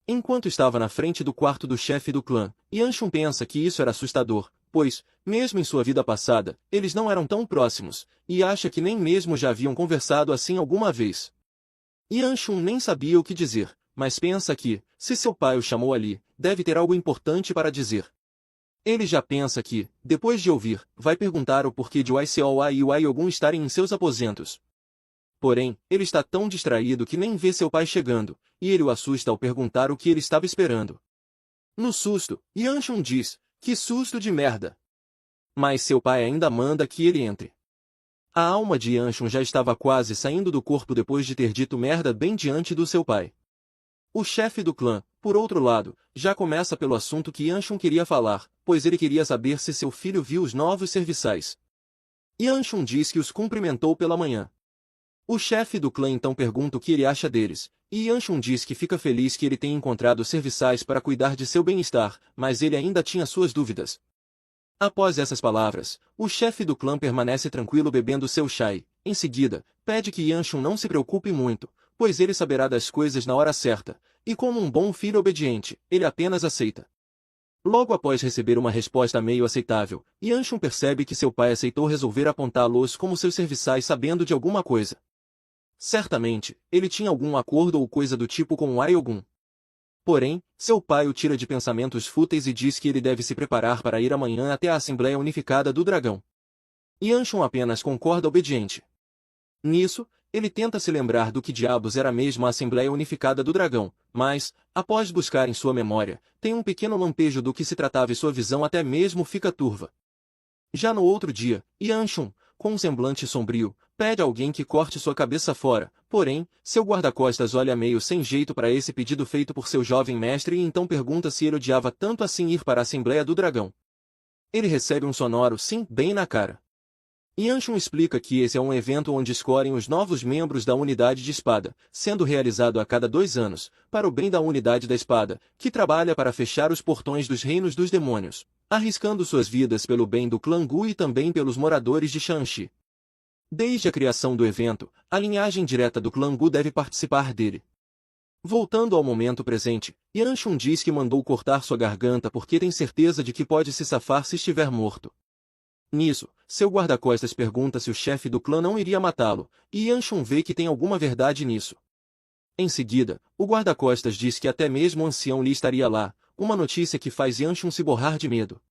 Enquanto estava na frente do quarto do chefe do clã, Yanshun pensa que isso era assustador, pois, mesmo em sua vida passada, eles não eram tão próximos, e acha que nem mesmo já haviam conversado assim alguma vez. Yanshun nem sabia o que dizer, mas pensa que, se seu pai o chamou ali, deve ter algo importante para dizer. Ele já pensa que, depois de ouvir, vai perguntar o porquê de Yseoa e Yogun estarem em seus aposentos. Porém, ele está tão distraído que nem vê seu pai chegando, e ele o assusta ao perguntar o que ele estava esperando. No susto, Yanshun diz, que susto de merda! Mas seu pai ainda manda que ele entre. A alma de Yanshun já estava quase saindo do corpo depois de ter dito merda bem diante do seu pai. O chefe do clã, por outro lado, já começa pelo assunto que Yanshun queria falar, pois ele queria saber se seu filho viu os novos serviçais. Yanshun diz que os cumprimentou pela manhã. O chefe do clã então pergunta o que ele acha deles, e Yanshun diz que fica feliz que ele tenha encontrado serviçais para cuidar de seu bem-estar, mas ele ainda tinha suas dúvidas. Após essas palavras, o chefe do clã permanece tranquilo bebendo seu chai. Em seguida, pede que Yanshun não se preocupe muito, pois ele saberá das coisas na hora certa, e como um bom filho obediente, ele apenas aceita. Logo após receber uma resposta meio aceitável, Yanshun percebe que seu pai aceitou resolver apontá-los como seus serviçais sabendo de alguma coisa. Certamente, ele tinha algum acordo ou coisa do tipo com Yogun. Porém, seu pai o tira de pensamentos fúteis e diz que ele deve se preparar para ir amanhã até a Assembleia Unificada do Dragão. Yanshun apenas concorda obediente. Nisso, ele tenta se lembrar do que diabos era mesmo a Assembleia Unificada do Dragão, mas, após buscar em sua memória, tem um pequeno lampejo do que se tratava e sua visão até mesmo fica turva. Já no outro dia, Yanshun, com um semblante sombrio, pede a alguém que corte sua cabeça fora, porém, seu guarda-costas olha meio sem jeito para esse pedido feito por seu jovem mestre e então pergunta se ele odiava tanto assim ir para a Assembleia do Dragão. Ele recebe um sonoro sim bem na cara. Yanshun explica que esse é um evento onde escolhem os novos membros da unidade de espada, sendo realizado a cada 2 anos, para o bem da unidade da espada, que trabalha para fechar os portões dos reinos dos demônios, arriscando suas vidas pelo bem do clã Gu e também pelos moradores de Shanxi. Desde a criação do evento, a linhagem direta do clã Gu deve participar dele. Voltando ao momento presente, Yanshun diz que mandou cortar sua garganta porque tem certeza de que pode se safar se estiver morto. Nisso, seu guarda-costas pergunta se o chefe do clã não iria matá-lo, e Yanshun vê que tem alguma verdade nisso. Em seguida, o guarda-costas diz que até mesmo o ancião Li estaria lá, uma notícia que faz Yanshun se borrar de medo.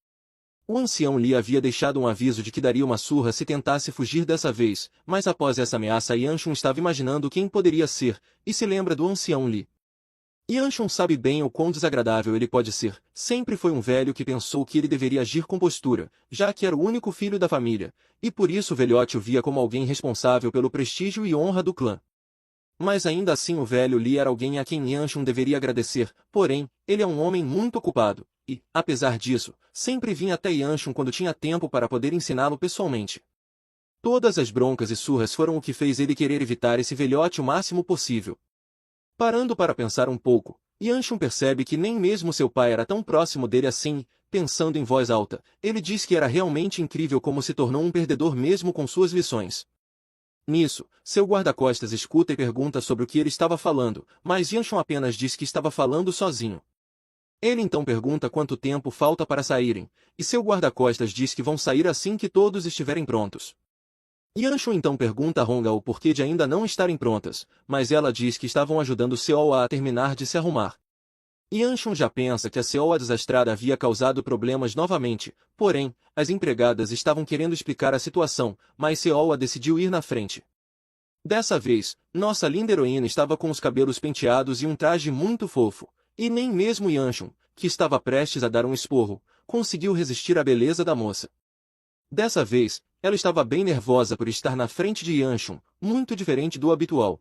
O ancião Li havia deixado um aviso de que daria uma surra se tentasse fugir dessa vez, mas após essa ameaça Yanshun estava imaginando quem poderia ser, e se lembra do ancião Li. Yanshun sabe bem o quão desagradável ele pode ser, sempre foi um velho que pensou que ele deveria agir com postura, já que era o único filho da família, e por isso o velhote o via como alguém responsável pelo prestígio e honra do clã. Mas ainda assim o velho Li era alguém a quem Yanshun deveria agradecer, porém, ele é um homem muito ocupado, e, apesar disso, sempre vinha até Yanshun quando tinha tempo para poder ensiná-lo pessoalmente. Todas as broncas e surras foram o que fez ele querer evitar esse velhote o máximo possível. Parando para pensar um pouco, Yanshun percebe que nem mesmo seu pai era tão próximo dele assim, pensando em voz alta, ele diz que era realmente incrível como se tornou um perdedor mesmo com suas lições. Nisso, seu guarda-costas escuta e pergunta sobre o que ele estava falando, mas Yanshun apenas diz que estava falando sozinho. Ele então pergunta quanto tempo falta para saírem, e seu guarda-costas diz que vão sair assim que todos estiverem prontos. Yanshun então pergunta a Honga o porquê de ainda não estarem prontas, mas ela diz que estavam ajudando Seoa a terminar de se arrumar. Yanshun já pensa que a Seoa desastrada havia causado problemas novamente, porém, as empregadas estavam querendo explicar a situação, mas Seoa decidiu ir na frente. Dessa vez, nossa linda heroína estava com os cabelos penteados e um traje muito fofo, e nem mesmo Yanshun, que estava prestes a dar um esporro, conseguiu resistir à beleza da moça. Dessa vez, ela estava bem nervosa por estar na frente de Yanshun, muito diferente do habitual.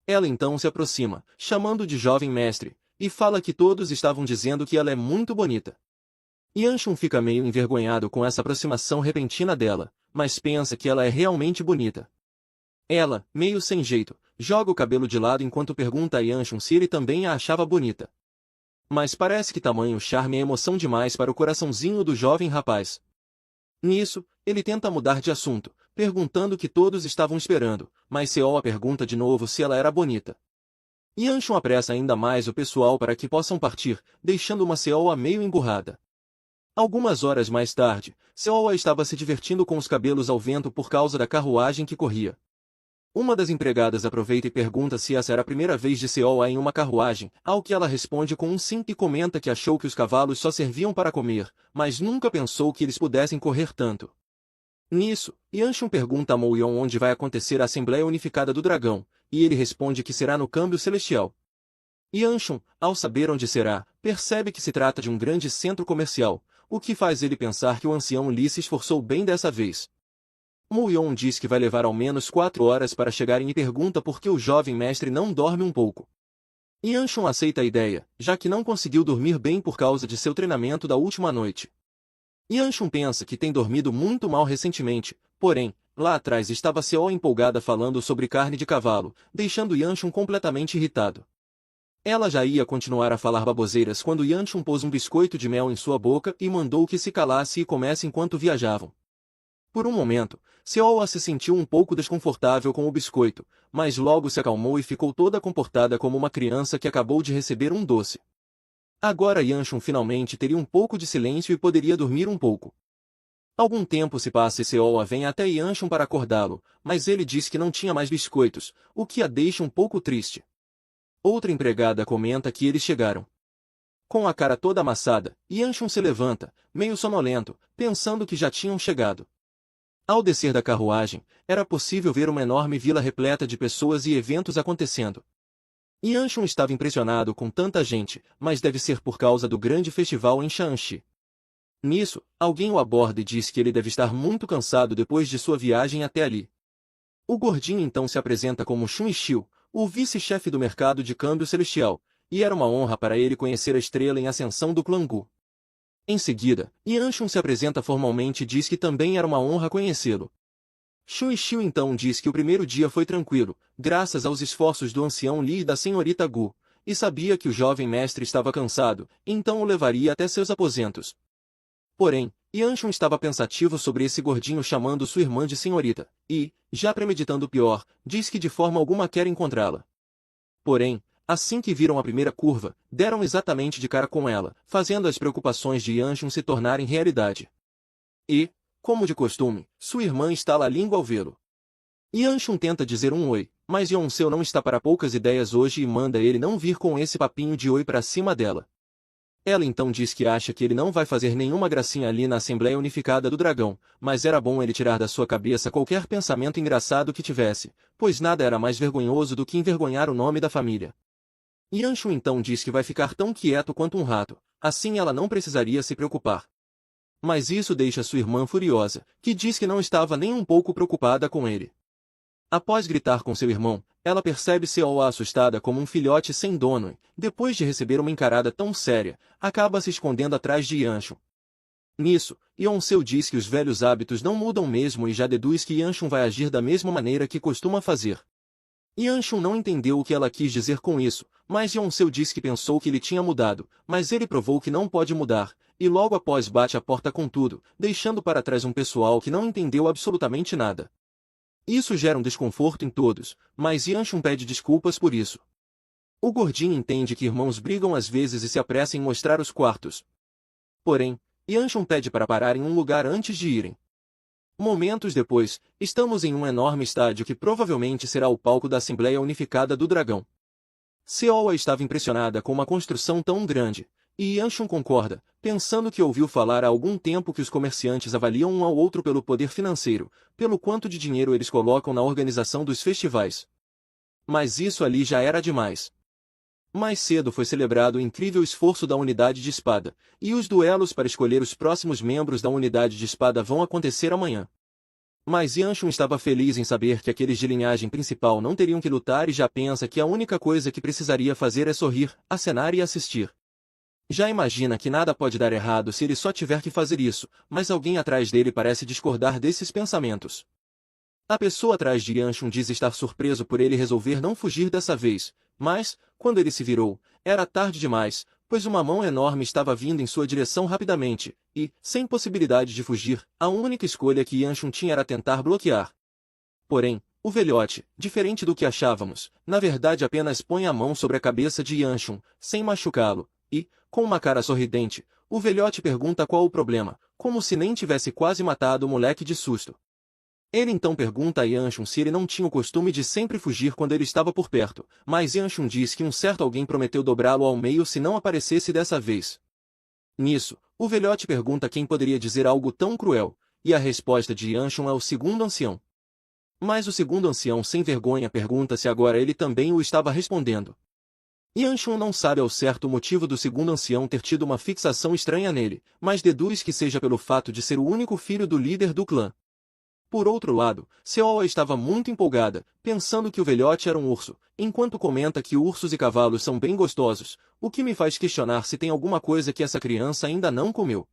Ela então se aproxima, chamando de jovem mestre, e fala que todos estavam dizendo que ela é muito bonita. Yanshun fica meio envergonhado com essa aproximação repentina dela, mas pensa que ela é realmente bonita. Ela, meio sem jeito, joga o cabelo de lado enquanto pergunta a Yanshun se ele também a achava bonita. Mas parece que tamanho charme é emoção demais para o coraçãozinho do jovem rapaz. Nisso, ele tenta mudar de assunto, perguntando o que todos estavam esperando, mas Seoa pergunta de novo se ela era bonita. Yanshun apressa ainda mais o pessoal para que possam partir, deixando uma Seoa meio emburrada. Algumas horas mais tarde, Seoa estava se divertindo com os cabelos ao vento por causa da carruagem que corria. Uma das empregadas aproveita e pergunta se essa era a primeira vez de Seoa em uma carruagem, ao que ela responde com um sim e comenta que achou que os cavalos só serviam para comer, mas nunca pensou que eles pudessem correr tanto. Nisso, Yanshun pergunta a Moyon onde vai acontecer a Assembleia Unificada do Dragão, e ele responde que será no Câmbio Celestial. Yanshun, ao saber onde será, percebe que se trata de um grande centro comercial, o que faz ele pensar que o ancião Li se esforçou bem dessa vez. Moyon diz que vai levar ao menos 4 horas para chegarem e pergunta por que o jovem mestre não dorme um pouco. Yanshun aceita a ideia, já que não conseguiu dormir bem por causa de seu treinamento da última noite. Yanshun pensa que tem dormido muito mal recentemente, porém, lá atrás estava Seoa empolgada falando sobre carne de cavalo, deixando Yanshun completamente irritado. Ela já ia continuar a falar baboseiras quando Yanshun pôs um biscoito de mel em sua boca e mandou que se calasse e comesse enquanto viajavam. Por um momento, Seoa se sentiu um pouco desconfortável com o biscoito, mas logo se acalmou e ficou toda comportada como uma criança que acabou de receber um doce. Agora Yanshun finalmente teria um pouco de silêncio e poderia dormir um pouco. Algum tempo se passa e Seoa vem até Yanshun para acordá-lo, mas ele diz que não tinha mais biscoitos, o que a deixa um pouco triste. Outra empregada comenta que eles chegaram. Com a cara toda amassada, Yanshun se levanta, meio sonolento, pensando que já tinham chegado. Ao descer da carruagem, era possível ver uma enorme vila repleta de pessoas e eventos acontecendo. Yanshun estava impressionado com tanta gente, mas deve ser por causa do grande festival em Shanxi. Nisso, alguém o aborda e diz que ele deve estar muito cansado depois de sua viagem até ali. O gordinho então se apresenta como Shun Xiu, o vice-chefe do mercado de câmbio celestial, e era uma honra para ele conhecer a estrela em ascensão do clã Gu. Em seguida, Yanshun se apresenta formalmente e diz que também era uma honra conhecê-lo. Shun Xiu então diz que o primeiro dia foi tranquilo, graças aos esforços do ancião Li e da senhorita Gu, e sabia que o jovem mestre estava cansado, então o levaria até seus aposentos. Porém, Yanshun estava pensativo sobre esse gordinho chamando sua irmã de senhorita, e, já premeditando o pior, diz que de forma alguma quer encontrá-la. Porém, assim que viram a primeira curva, deram exatamente de cara com ela, fazendo as preocupações de Yanshun se tornarem realidade. E, como de costume, sua irmã estala a língua ao vê-lo. Yanshun tenta dizer um oi, mas Yonseu não está para poucas ideias hoje e manda ele não vir com esse papinho de oi para cima dela. Ela então diz que acha que ele não vai fazer nenhuma gracinha ali na Assembleia Unificada do Dragão, mas era bom ele tirar da sua cabeça qualquer pensamento engraçado que tivesse, pois nada era mais vergonhoso do que envergonhar o nome da família. Yanshun então diz que vai ficar tão quieto quanto um rato, assim ela não precisaria se preocupar. Mas isso deixa sua irmã furiosa, que diz que não estava nem um pouco preocupada com ele. Após gritar com seu irmão, ela percebe Seoa assustada como um filhote sem dono e, depois de receber uma encarada tão séria, acaba se escondendo atrás de Yanshun. Nisso, Yonseu diz que os velhos hábitos não mudam mesmo e já deduz que Yanshun vai agir da mesma maneira que costuma fazer. Yanshun não entendeu o que ela quis dizer com isso, mas Yonseu diz que pensou que ele tinha mudado, mas ele provou que não pode mudar, e logo após bate a porta com tudo, deixando para trás um pessoal que não entendeu absolutamente nada. Isso gera um desconforto em todos, mas Yanshun pede desculpas por isso. O gordinho entende que irmãos brigam às vezes e se apressa em mostrar os quartos. Porém, Yanshun pede para parar em um lugar antes de irem. Momentos depois, estamos em um enorme estádio que provavelmente será o palco da Assembleia Unificada do Dragão. Seoa estava impressionada com uma construção tão grande, e Yanshun concorda, pensando que ouviu falar há algum tempo que os comerciantes avaliam um ao outro pelo poder financeiro, pelo quanto de dinheiro eles colocam na organização dos festivais. Mas isso ali já era demais. Mais cedo foi celebrado o incrível esforço da unidade de espada, e os duelos para escolher os próximos membros da unidade de espada vão acontecer amanhã. Mas Yanshun estava feliz em saber que aqueles de linhagem principal não teriam que lutar e já pensa que a única coisa que precisaria fazer é sorrir, acenar e assistir. Já imagina que nada pode dar errado se ele só tiver que fazer isso, mas alguém atrás dele parece discordar desses pensamentos. A pessoa atrás de Yanshun diz estar surpreso por ele resolver não fugir dessa vez, mas, quando ele se virou, era tarde demais, pois uma mão enorme estava vindo em sua direção rapidamente, e, sem possibilidade de fugir, a única escolha que Yanshun tinha era tentar bloquear. Porém, o velhote, diferente do que achávamos, na verdade apenas põe a mão sobre a cabeça de Yanshun, sem machucá-lo, e, com uma cara sorridente, o velhote pergunta qual o problema, como se nem tivesse quase matado o moleque de susto. Ele então pergunta a Yanshun se ele não tinha o costume de sempre fugir quando ele estava por perto, mas Yanshun diz que um certo alguém prometeu dobrá-lo ao meio se não aparecesse dessa vez. Nisso, o velhote pergunta quem poderia dizer algo tão cruel, e a resposta de Yanshun é o segundo ancião. Mas o segundo ancião sem vergonha pergunta se agora ele também o estava respondendo. Yanshun não sabe ao certo o motivo do segundo ancião ter tido uma fixação estranha nele, mas deduz que seja pelo fato de ser o único filho do líder do clã. Por outro lado, Seola estava muito empolgada, pensando que o velhote era um urso, enquanto comenta que ursos e cavalos são bem gostosos, o que me faz questionar se tem alguma coisa que essa criança ainda não comeu.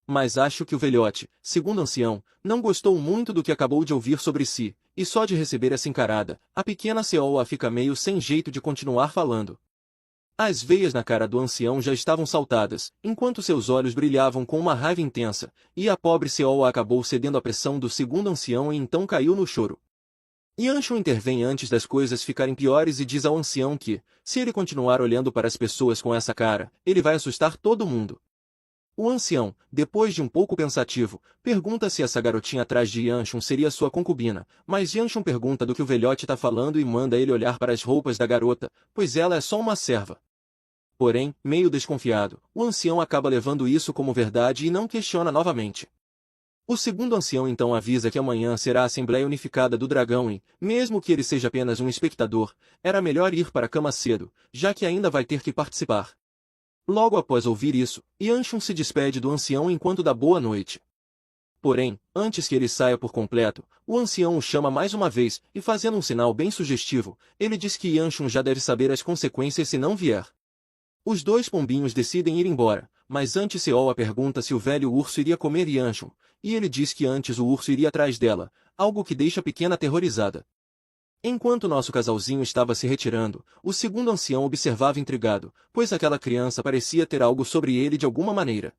Mas acho que o velhote, segundo ancião, não gostou muito do que acabou de ouvir sobre si, e só de receber essa encarada, a pequena Seola fica meio sem jeito de continuar falando. As veias na cara do ancião já estavam saltadas, enquanto seus olhos brilhavam com uma raiva intensa, e a pobre Seola acabou cedendo à pressão do segundo ancião e então caiu no choro. Yanshun intervém antes das coisas ficarem piores e diz ao ancião que, se ele continuar olhando para as pessoas com essa cara, ele vai assustar todo mundo. O ancião, depois de um pouco pensativo, pergunta se essa garotinha atrás de Yanshun seria sua concubina, mas Yanshun pergunta do que o velhote está falando e manda ele olhar para as roupas da garota, pois ela é só uma serva. Porém, meio desconfiado, o ancião acaba levando isso como verdade e não questiona novamente. O segundo ancião então avisa que amanhã será a Assembleia Unificada do Dragão e, mesmo que ele seja apenas um espectador, era melhor ir para a cama cedo, já que ainda vai ter que participar. Logo após ouvir isso, Yanshun se despede do ancião enquanto dá boa noite. Porém, antes que ele saia por completo, o ancião o chama mais uma vez e, fazendo um sinal bem sugestivo, ele diz que Yanshun já deve saber as consequências se não vier. Os dois pombinhos decidem ir embora, mas antes Seola pergunta se o velho urso iria comer Yanshun, e ele diz que antes o urso iria atrás dela, algo que deixa a pequena aterrorizada. Enquanto nosso casalzinho estava se retirando, o segundo ancião observava intrigado, pois aquela criança parecia ter algo sobre ele de alguma maneira.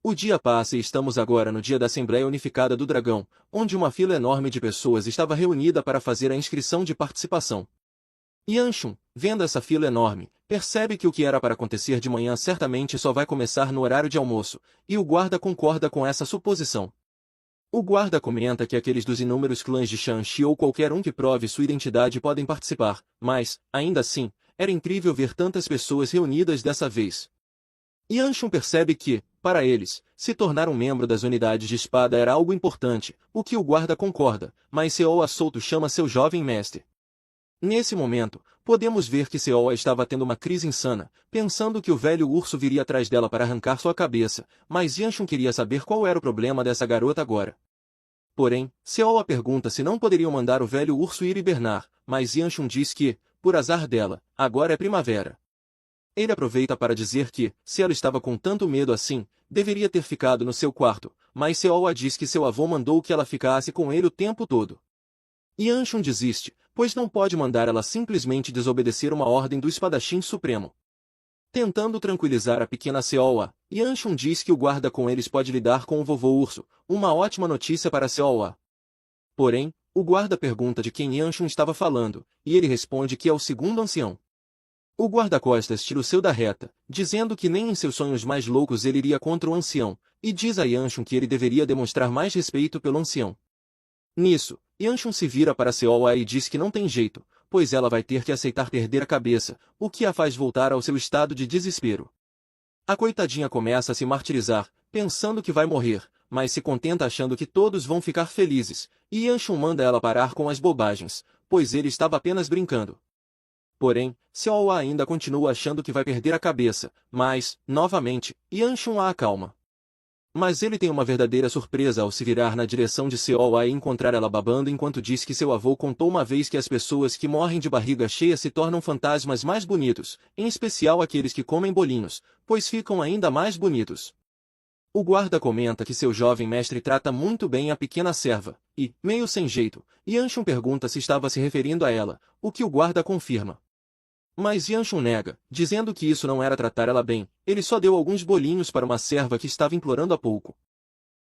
O dia passa e estamos agora no dia da Assembleia Unificada do Dragão, onde uma fila enorme de pessoas estava reunida para fazer a inscrição de participação. Yanshun, vendo essa fila enorme, percebe que o que era para acontecer de manhã certamente só vai começar no horário de almoço, e o guarda concorda com essa suposição. O guarda comenta que aqueles dos inúmeros clãs de Shanxi ou qualquer um que prove sua identidade podem participar, mas, ainda assim, era incrível ver tantas pessoas reunidas dessa vez. Yanshun percebe que, para eles, se tornar um membro das unidades de espada era algo importante, o que o guarda concorda, mas Seola Solto chama seu jovem mestre. Nesse momento, podemos ver que Seola estava tendo uma crise insana, pensando que o velho urso viria atrás dela para arrancar sua cabeça, mas Yanshun queria saber qual era o problema dessa garota agora. Porém, Seola pergunta se não poderiam mandar o velho urso ir hibernar, mas Yanshun diz que, por azar dela, agora é primavera. Ele aproveita para dizer que, se ela estava com tanto medo assim, deveria ter ficado no seu quarto, mas Seola diz que seu avô mandou que ela ficasse com ele o tempo todo. Yanshun desiste, pois não pode mandar ela simplesmente desobedecer uma ordem do espadachim supremo. Tentando tranquilizar a pequena Seola, Yanshun diz que o guarda com eles pode lidar com o vovô urso, uma ótima notícia para Seola. Porém, o guarda pergunta de quem Yanshun estava falando, e ele responde que é o segundo ancião. O guarda-costas tira o seu da reta, dizendo que nem em seus sonhos mais loucos ele iria contra o ancião, e diz a Yanshun que ele deveria demonstrar mais respeito pelo ancião. Nisso, Yanshun se vira para Seola e diz que não tem jeito, pois ela vai ter que aceitar perder a cabeça, o que a faz voltar ao seu estado de desespero. A coitadinha começa a se martirizar, pensando que vai morrer, mas se contenta achando que todos vão ficar felizes, e Yanshun manda ela parar com as bobagens, pois ele estava apenas brincando. Porém, Seola ainda continua achando que vai perder a cabeça, mas, novamente, Yanshun a acalma. Mas ele tem uma verdadeira surpresa ao se virar na direção de Seola e encontrar ela babando enquanto diz que seu avô contou uma vez que as pessoas que morrem de barriga cheia se tornam fantasmas mais bonitos, em especial aqueles que comem bolinhos, pois ficam ainda mais bonitos. O guarda comenta que seu jovem mestre trata muito bem a pequena serva, e, meio sem jeito, Yanshun pergunta se estava se referindo a ela, o que o guarda confirma. Mas Yanshun nega, dizendo que isso não era tratar ela bem, ele só deu alguns bolinhos para uma serva que estava implorando há pouco.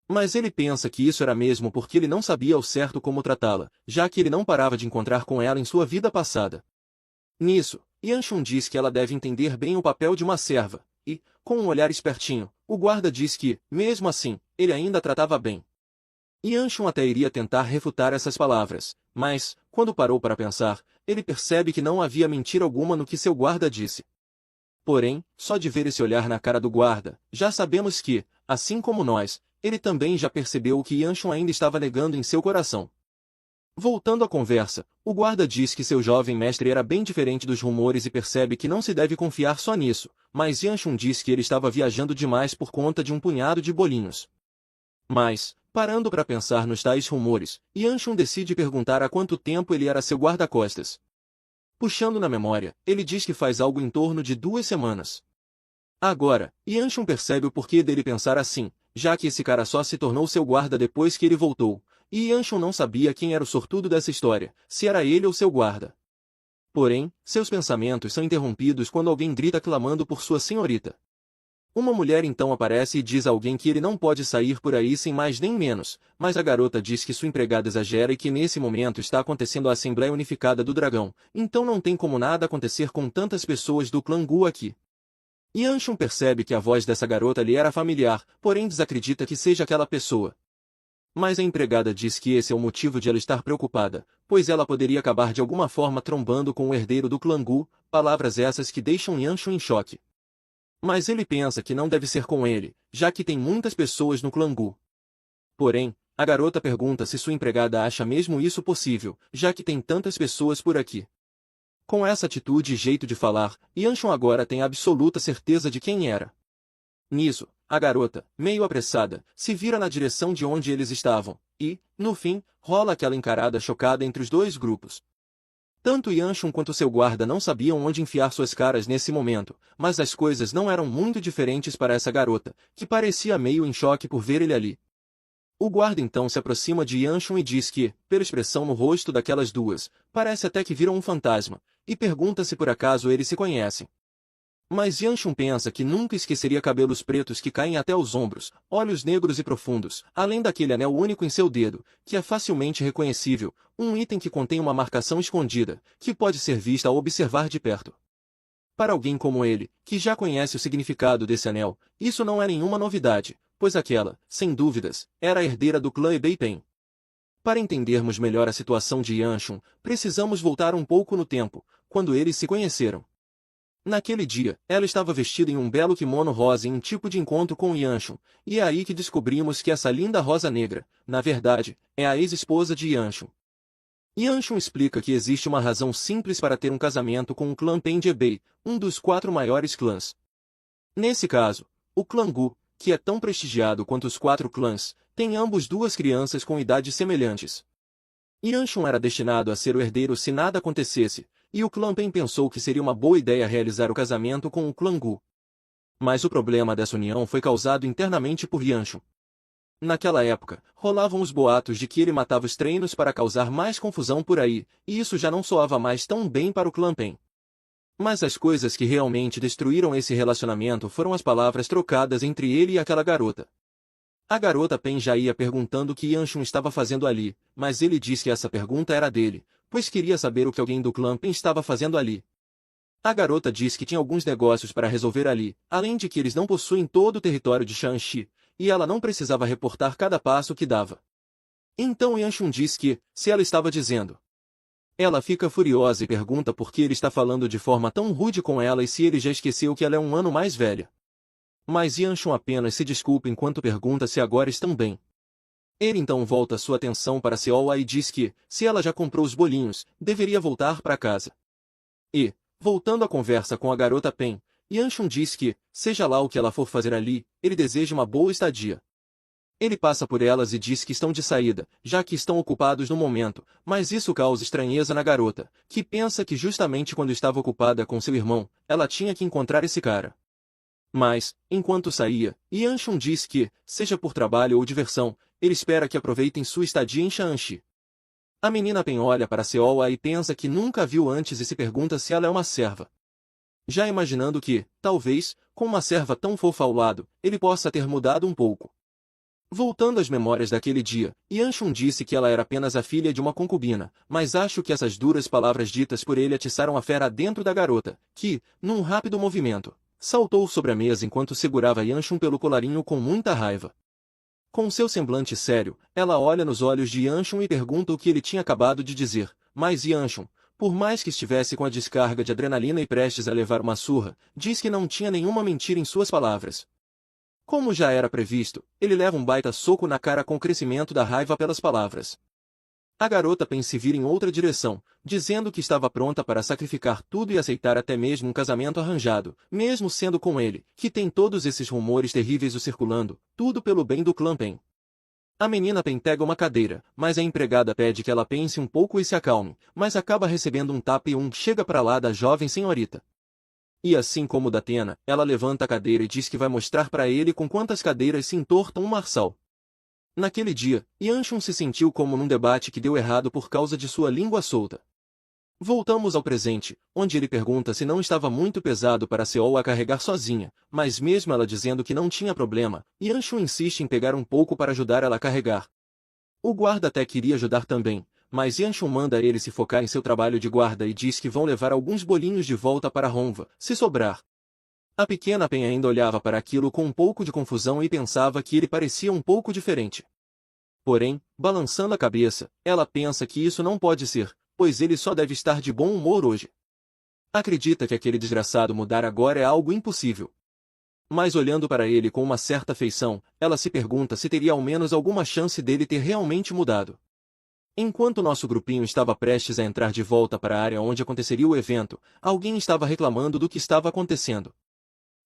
Mas ele pensa que isso era mesmo porque ele não sabia ao certo como tratá-la, já que ele não parava de encontrar com ela em sua vida passada. Nisso, Yanshun diz que ela deve entender bem o papel de uma serva, e, com um olhar espertinho, o guarda diz que, mesmo assim, ele ainda a tratava bem. Yanshun até iria tentar refutar essas palavras, mas, quando parou para pensar, ele percebe que não havia mentira alguma no que seu guarda disse. Porém, só de ver esse olhar na cara do guarda, já sabemos que, assim como nós, ele também já percebeu o que Yanshun ainda estava negando em seu coração. Voltando à conversa, o guarda diz que seu jovem mestre era bem diferente dos rumores e percebe que não se deve confiar só nisso, mas Yanshun diz que ele estava viajando demais por conta de um punhado de bolinhos. Mas, parando para pensar nos tais rumores, Yanshun decide perguntar há quanto tempo ele era seu guarda-costas. Puxando na memória, ele diz que faz algo em torno de 2 semanas. Agora, Yanshun percebe o porquê dele pensar assim, já que esse cara só se tornou seu guarda depois que ele voltou, e Yanshun não sabia quem era o sortudo dessa história, se era ele ou seu guarda. Porém, seus pensamentos são interrompidos quando alguém grita clamando por sua senhorita. Uma mulher então aparece e diz a alguém que ele não pode sair por aí sem mais nem menos, mas a garota diz que sua empregada exagera e que nesse momento está acontecendo a Assembleia Unificada do Dragão, então não tem como nada acontecer com tantas pessoas do clã Gu aqui. Yanshun percebe que a voz dessa garota lhe era familiar, porém desacredita que seja aquela pessoa. Mas a empregada diz que esse é o motivo de ela estar preocupada, pois ela poderia acabar de alguma forma trombando com o herdeiro do clã Gu, palavras essas que deixam Yanshun em choque. Mas ele pensa que não deve ser com ele, já que tem muitas pessoas no clã Gu. Porém, a garota pergunta se sua empregada acha mesmo isso possível, já que tem tantas pessoas por aqui. Com essa atitude e jeito de falar, Yanshun agora tem absoluta certeza de quem era. Nisso, a garota, meio apressada, se vira na direção de onde eles estavam, e, no fim, rola aquela encarada chocada entre os dois grupos. Tanto Yanshun quanto seu guarda não sabiam onde enfiar suas caras nesse momento, mas as coisas não eram muito diferentes para essa garota, que parecia meio em choque por ver ele ali. O guarda então se aproxima de Yanshun e diz que, pela expressão no rosto daquelas duas, parece até que viram um fantasma, e pergunta se por acaso eles se conhecem. Mas Yanshun pensa que nunca esqueceria cabelos pretos que caem até os ombros, olhos negros e profundos, além daquele anel único em seu dedo, que é facilmente reconhecível, um item que contém uma marcação escondida, que pode ser vista ao observar de perto. Para alguém como ele, que já conhece o significado desse anel, isso não é nenhuma novidade, pois aquela, sem dúvidas, era a herdeira do clã Ebei Pen. Para entendermos melhor a situação de Yanshun, precisamos voltar um pouco no tempo, quando eles se conheceram. Naquele dia, ela estava vestida em um belo kimono rosa em um tipo de encontro com Yanshun, e é aí que descobrimos que essa linda rosa negra, na verdade, é a ex-esposa de Yanshun. Yanshun explica que existe uma razão simples para ter um casamento com o clã Pen de Ebei, um dos 4 maiores clãs. Nesse caso, o clã Gu, que é tão prestigiado quanto os 4 clãs, tem ambos 2 crianças com idades semelhantes. Yanshun era destinado a ser o herdeiro se nada acontecesse, e o clã Pen pensou que seria uma boa ideia realizar o casamento com o clã Gu. Mas o problema dessa união foi causado internamente por Yanshun. Naquela época, rolavam os boatos de que ele matava os treinos para causar mais confusão por aí, e isso já não soava mais tão bem para o clã Pen. Mas as coisas que realmente destruíram esse relacionamento foram as palavras trocadas entre ele e aquela garota. A garota Pen já ia perguntando o que Yanshun estava fazendo ali, mas ele disse que essa pergunta era dele, pois queria saber o que alguém do clã Pen estava fazendo ali. A garota disse que tinha alguns negócios para resolver ali, além de que eles não possuem todo o território de Shanxi, e ela não precisava reportar cada passo que dava. Então Yanshun diz que, se ela estava dizendo. Ela fica furiosa e pergunta por que ele está falando de forma tão rude com ela e se ele já esqueceu que ela é um ano mais velha. Mas Yanshun apenas se desculpa enquanto pergunta se agora estão bem. Ele então volta sua atenção para Seola e diz que, se ela já comprou os bolinhos, deveria voltar para casa. E, voltando à conversa com a garota Pen, Yanshun diz que, seja lá o que ela for fazer ali, ele deseja uma boa estadia. Ele passa por elas e diz que estão de saída, já que estão ocupados no momento, mas isso causa estranheza na garota, que pensa que justamente quando estava ocupada com seu irmão, ela tinha que encontrar esse cara. Mas, enquanto saía, Yanshun diz que, seja por trabalho ou diversão, ele espera que aproveitem sua estadia em Shanxi. A menina Pen olha para Seola e pensa que nunca a viu antes e se pergunta se ela é uma serva. já imaginando que, talvez, com uma serva tão fofa ao lado, ele possa ter mudado um pouco. Voltando às memórias daquele dia, Yanshun disse que ela era apenas a filha de uma concubina, mas acho que essas duras palavras ditas por ele atiçaram a fera dentro da garota, que, num rápido movimento, saltou sobre a mesa enquanto segurava Yanshun pelo colarinho com muita raiva. Com seu semblante sério, ela olha nos olhos de Yanshun e pergunta o que ele tinha acabado de dizer, mas Yanshun, por mais que estivesse com a descarga de adrenalina e prestes a levar uma surra, diz que não tinha nenhuma mentira em suas palavras. Como já era previsto, ele leva um baita soco na cara com o crescimento da raiva pelas palavras. A garota pensa em vir em outra direção, dizendo que estava pronta para sacrificar tudo e aceitar até mesmo um casamento arranjado, mesmo sendo com ele, que tem todos esses rumores terríveis o circulando, tudo pelo bem do clã Pen. A menina Pen pega uma cadeira, mas a empregada pede que ela pense um pouco e se acalme, mas acaba recebendo um tapa e chega para lá da jovem senhorita. E assim como da Tena, ela levanta a cadeira e diz que vai mostrar para ele com quantas cadeiras se entortam um marçal. Naquele dia, Yanshun se sentiu como num debate que deu errado por causa de sua língua solta. Voltamos ao presente, onde ele pergunta se não estava muito pesado para Seol a carregar sozinha, mas mesmo ela dizendo que não tinha problema, Yanshun insiste em pegar um pouco para ajudar ela a carregar. O guarda até queria ajudar também, mas Yanshun manda ele se focar em seu trabalho de guarda e diz que vão levar alguns bolinhos de volta para Honva, se sobrar. A pequena Pen ainda olhava para aquilo com um pouco de confusão e pensava que ele parecia um pouco diferente. Porém, balançando a cabeça, ela pensa que isso não pode ser, pois ele só deve estar de bom humor hoje. Acredita que aquele desgraçado mudar agora é algo impossível. Mas olhando para ele com uma certa afeição, ela se pergunta se teria ao menos alguma chance dele ter realmente mudado. Enquanto nosso grupinho estava prestes a entrar de volta para a área onde aconteceria o evento, alguém estava reclamando do que estava acontecendo.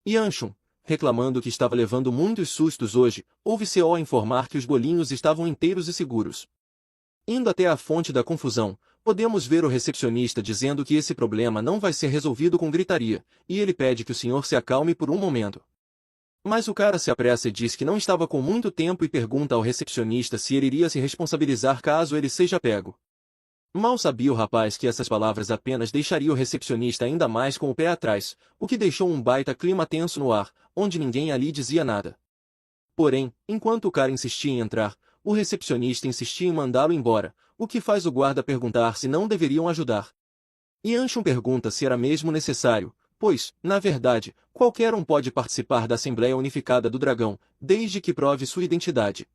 Yanshun, reclamando que estava levando muitos sustos hoje, ouve Seol a informar que os bolinhos estavam inteiros e seguros. Indo até a fonte da confusão, podemos ver o recepcionista dizendo que esse problema não vai ser resolvido com gritaria, e ele pede que o senhor se acalme por um momento. Mas o cara se apressa e diz que não estava com muito tempo e pergunta ao recepcionista se ele iria se responsabilizar caso ele seja pego. Mal sabia o rapaz que essas palavras apenas deixariam o recepcionista ainda mais com o pé atrás, o que deixou um baita clima tenso no ar, onde ninguém ali dizia nada. Porém, enquanto o cara insistia em entrar, o recepcionista insistia em mandá-lo embora, o que faz o guarda perguntar se não deveriam ajudar. Yanshun pergunta se era mesmo necessário, pois, na verdade, qualquer um pode participar da Assembleia Unificada do Dragão, desde que prove sua identidade.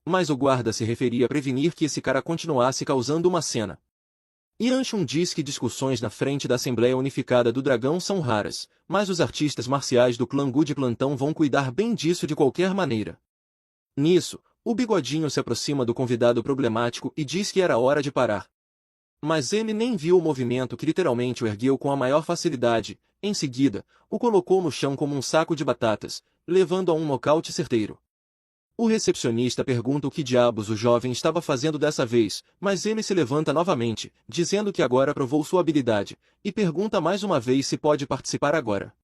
Mas o guarda se referia a prevenir que esse cara continuasse causando uma cena. Yanshun diz que discussões na frente da Assembleia Unificada do Dragão são raras, mas os artistas marciais do clã Gu de plantão vão cuidar bem disso de qualquer maneira. Nisso, o bigodinho se aproxima do convidado problemático e diz que era hora de parar. Mas ele nem viu o movimento que literalmente o ergueu com a maior facilidade, em seguida, o colocou no chão como um saco de batatas, levando a um nocaute certeiro. O recepcionista pergunta o que diabos o jovem estava fazendo dessa vez, mas ele se levanta novamente, dizendo que agora provou sua habilidade, e pergunta mais uma vez se pode participar agora.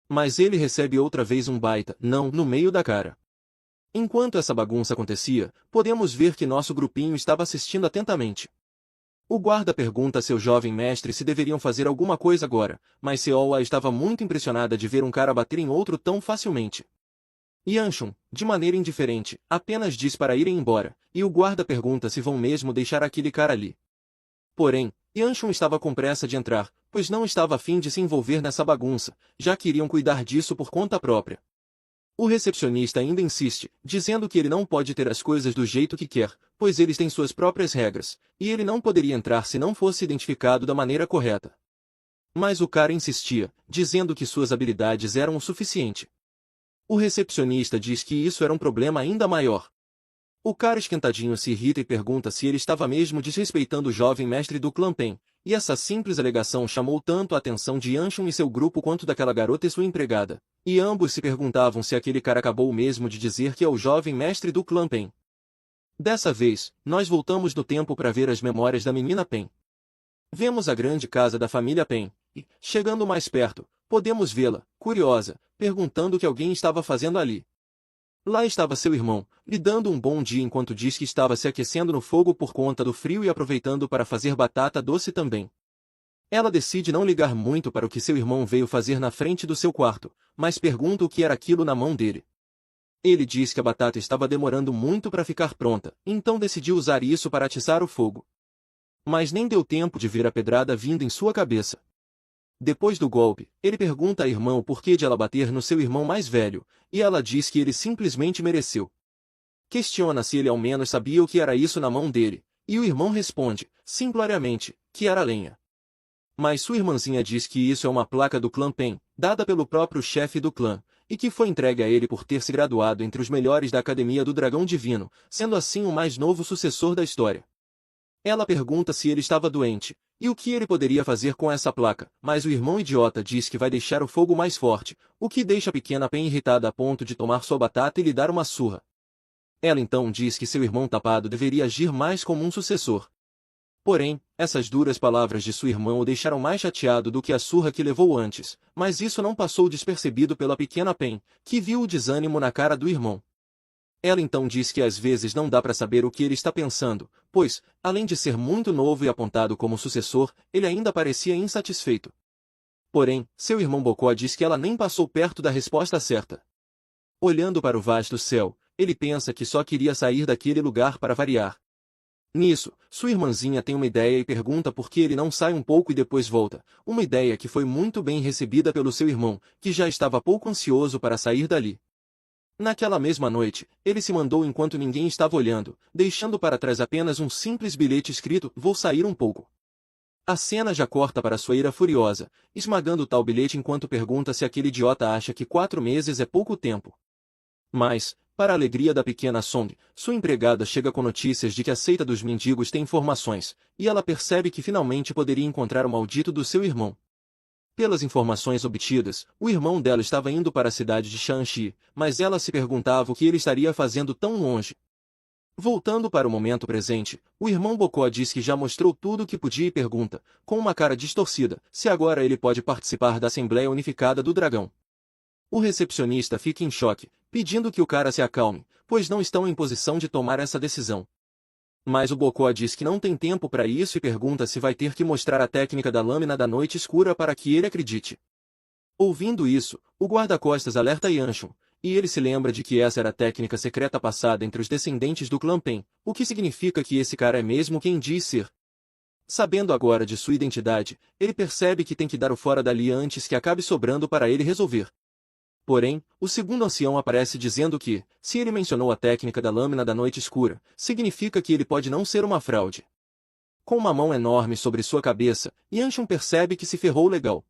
Mas ele recebe outra vez um baita não no meio da cara. Enquanto essa bagunça acontecia, podemos ver que nosso grupinho estava assistindo atentamente. O guarda pergunta a seu jovem mestre se deveriam fazer alguma coisa agora, mas Seol estava muito impressionada de ver um cara bater em outro tão facilmente. Yanshun, de maneira indiferente, apenas diz para irem embora, e o guarda pergunta se vão mesmo deixar aquele cara ali. Porém, Yanshun estava com pressa de entrar, pois não estava a fim de se envolver nessa bagunça, já que iriam cuidar disso por conta própria. O recepcionista ainda insiste, dizendo que ele não pode ter as coisas do jeito que quer, pois eles têm suas próprias regras, e ele não poderia entrar se não fosse identificado da maneira correta. Mas o cara insistia, dizendo que suas habilidades eram o suficiente. O recepcionista diz que isso era um problema ainda maior. O cara esquentadinho se irrita e pergunta se ele estava mesmo desrespeitando o jovem mestre do clã Pen, e essa simples alegação chamou tanto a atenção de Yanshun e seu grupo quanto daquela garota e sua empregada, e ambos se perguntavam se aquele cara acabou mesmo de dizer que é o jovem mestre do clã Pen. Dessa vez, nós voltamos no tempo para ver as memórias da menina Pen. Vemos a grande casa da família Pen, e, chegando mais perto, podemos vê-la, curiosa, perguntando o que alguém estava fazendo ali. Lá estava seu irmão, lhe dando um bom dia enquanto diz que estava se aquecendo no fogo por conta do frio e aproveitando para fazer batata doce também. Ela decide não ligar muito para o que seu irmão veio fazer na frente do seu quarto, mas pergunta o que era aquilo na mão dele. Ele diz que a batata estava demorando muito para ficar pronta, então decidiu usar isso para atiçar o fogo. Mas nem deu tempo de ver a pedrada vindo em sua cabeça. Depois do golpe, ele pergunta à irmã o porquê de ela bater no seu irmão mais velho, e ela diz que ele simplesmente mereceu. Questiona se ele ao menos sabia o que era isso na mão dele, e o irmão responde, simploriamente, que era lenha. Mas sua irmãzinha diz que isso é uma placa do clã Pen, dada pelo próprio chefe do clã, e que foi entregue a ele por ter se graduado entre os melhores da Academia do Dragão Divino, sendo assim o mais novo sucessor da história. Ela pergunta se ele estava doente, e o que ele poderia fazer com essa placa, mas o irmão idiota diz que vai deixar o fogo mais forte, o que deixa a pequena Pen irritada a ponto de tomar sua batata e lhe dar uma surra. Ela então diz que seu irmão tapado deveria agir mais como um sucessor. Porém, essas duras palavras de sua irmã o deixaram mais chateado do que a surra que levou antes, mas isso não passou despercebido pela pequena Pen, que viu o desânimo na cara do irmão. Ela então diz que às vezes não dá para saber o que ele está pensando, pois, além de ser muito novo e apontado como sucessor, ele ainda parecia insatisfeito. Porém, seu irmão Bocó diz que ela nem passou perto da resposta certa. Olhando para o vasto céu, ele pensa que só queria sair daquele lugar para variar. Nisso, sua irmãzinha tem uma ideia e pergunta por que ele não sai um pouco e depois volta, uma ideia que foi muito bem recebida pelo seu irmão, que já estava pouco ansioso para sair dali. Naquela mesma noite, ele se mandou enquanto ninguém estava olhando, deixando para trás apenas um simples bilhete escrito, "Vou sair um pouco." A cena já corta para sua ira furiosa, esmagando tal bilhete enquanto pergunta se aquele idiota acha que 4 meses é pouco tempo. Mas, para a alegria da pequena Song, sua empregada chega com notícias de que a seita dos mendigos tem informações, e ela percebe que finalmente poderia encontrar o maldito do seu irmão. Pelas informações obtidas, o irmão dela estava indo para a cidade de Shanxi, mas ela se perguntava o que ele estaria fazendo tão longe. Voltando para o momento presente, o irmão Bocó diz que já mostrou tudo o que podia e pergunta, com uma cara distorcida, se agora ele pode participar da Assembleia Unificada do Dragão. O recepcionista fica em choque, pedindo que o cara se acalme, pois não estão em posição de tomar essa decisão. Mas o Bocó diz que não tem tempo para isso e pergunta se vai ter que mostrar a técnica da lâmina da noite escura para que ele acredite. Ouvindo isso, o guarda-costas alerta Yanshun, e ele se lembra de que essa era a técnica secreta passada entre os descendentes do clã Pen, o que significa que esse cara é mesmo quem diz ser. Sabendo agora de sua identidade, ele percebe que tem que dar o fora dali antes que acabe sobrando para ele resolver. Porém, o segundo ancião aparece dizendo que, se ele mencionou a técnica da lâmina da noite escura, significa que ele pode não ser uma fraude. Com uma mão enorme sobre sua cabeça, Yanshun percebe que se ferrou legal.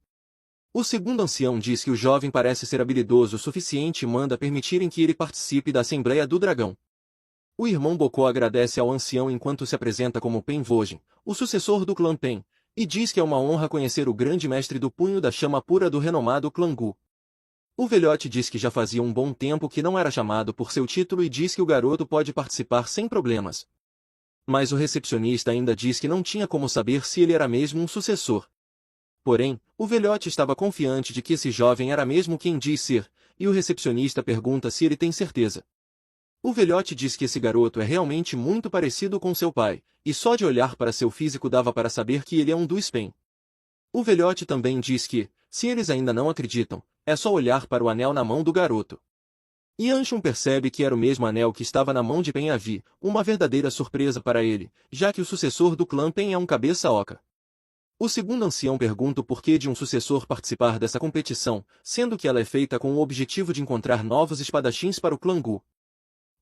O segundo ancião diz que o jovem parece ser habilidoso o suficiente e manda permitirem que ele participe da Assembleia do Dragão. O irmão Bocó agradece ao ancião enquanto se apresenta como Pen Vojin, o sucessor do clã Pen, e diz que é uma honra conhecer o grande mestre do punho da chama pura do renomado clã Gu. O velhote diz que já fazia um bom tempo que não era chamado por seu título e diz que o garoto pode participar sem problemas. Mas o recepcionista ainda diz que não tinha como saber se ele era mesmo um sucessor. Porém, o velhote estava confiante de que esse jovem era mesmo quem diz ser, e o recepcionista pergunta se ele tem certeza. O velhote diz que esse garoto é realmente muito parecido com seu pai, e só de olhar para seu físico dava para saber que ele é um dos Pen. O velhote também diz que, se eles ainda não acreditam, é só olhar para o anel na mão do garoto. Yanshun percebe que era o mesmo anel que estava na mão de Pen Avi, uma verdadeira surpresa para ele, já que o sucessor do clã Pen é um cabeça oca. O segundo ancião pergunta o porquê de um sucessor participar dessa competição, sendo que ela é feita com o objetivo de encontrar novos espadachins para o clã Gu.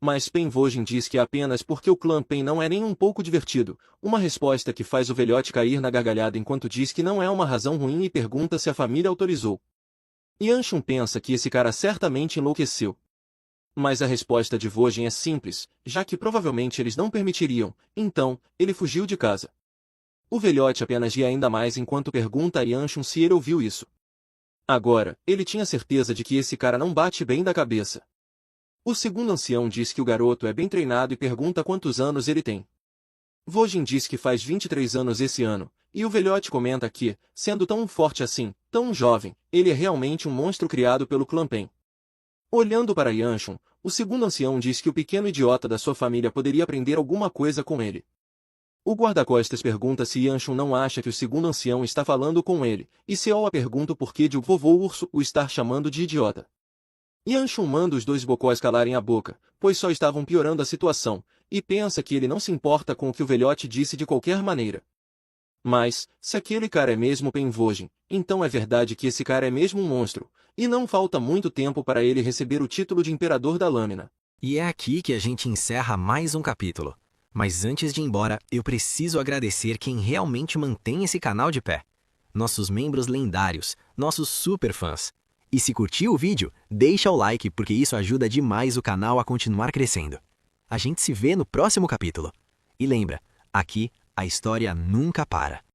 Mas Pen Vojin diz que é apenas porque o clã Pen não é nem um pouco divertido, uma resposta que faz o velhote cair na gargalhada enquanto diz que não é uma razão ruim e pergunta se a família autorizou. Yanshun pensa que esse cara certamente enlouqueceu. Mas a resposta de Vojin é simples, já que provavelmente eles não permitiriam, então, ele fugiu de casa. O velhote apenas ri ainda mais enquanto pergunta a Yanshun se ele ouviu isso. Agora, ele tinha certeza de que esse cara não bate bem da cabeça. O segundo ancião diz que o garoto é bem treinado e pergunta quantos anos ele tem. Vojin diz que faz 23 anos esse ano, e o velhote comenta que, sendo tão forte assim, tão jovem, ele é realmente um monstro criado pelo clã Pen. Olhando para Yanshun, o segundo ancião diz que o pequeno idiota da sua família poderia aprender alguma coisa com ele. O guarda-costas pergunta se Yanshun não acha que o segundo ancião está falando com ele, e Seoa pergunta por que de o vovô urso o estar chamando de idiota. Yanshun manda os dois bocós calarem a boca, pois só estavam piorando a situação, e pensa que ele não se importa com o que o velhote disse de qualquer maneira. Mas, se aquele cara é mesmo Penvogen, então é verdade que esse cara é mesmo um monstro, e não falta muito tempo para ele receber o título de Imperador da Lâmina. E é aqui que a gente encerra mais um capítulo. Mas antes de ir embora, eu preciso agradecer quem realmente mantém esse canal de pé. Nossos membros lendários, nossos super fãs. E se curtiu o vídeo, deixa o like porque isso ajuda demais o canal a continuar crescendo. A gente se vê no próximo capítulo. E lembra, aqui a história nunca para.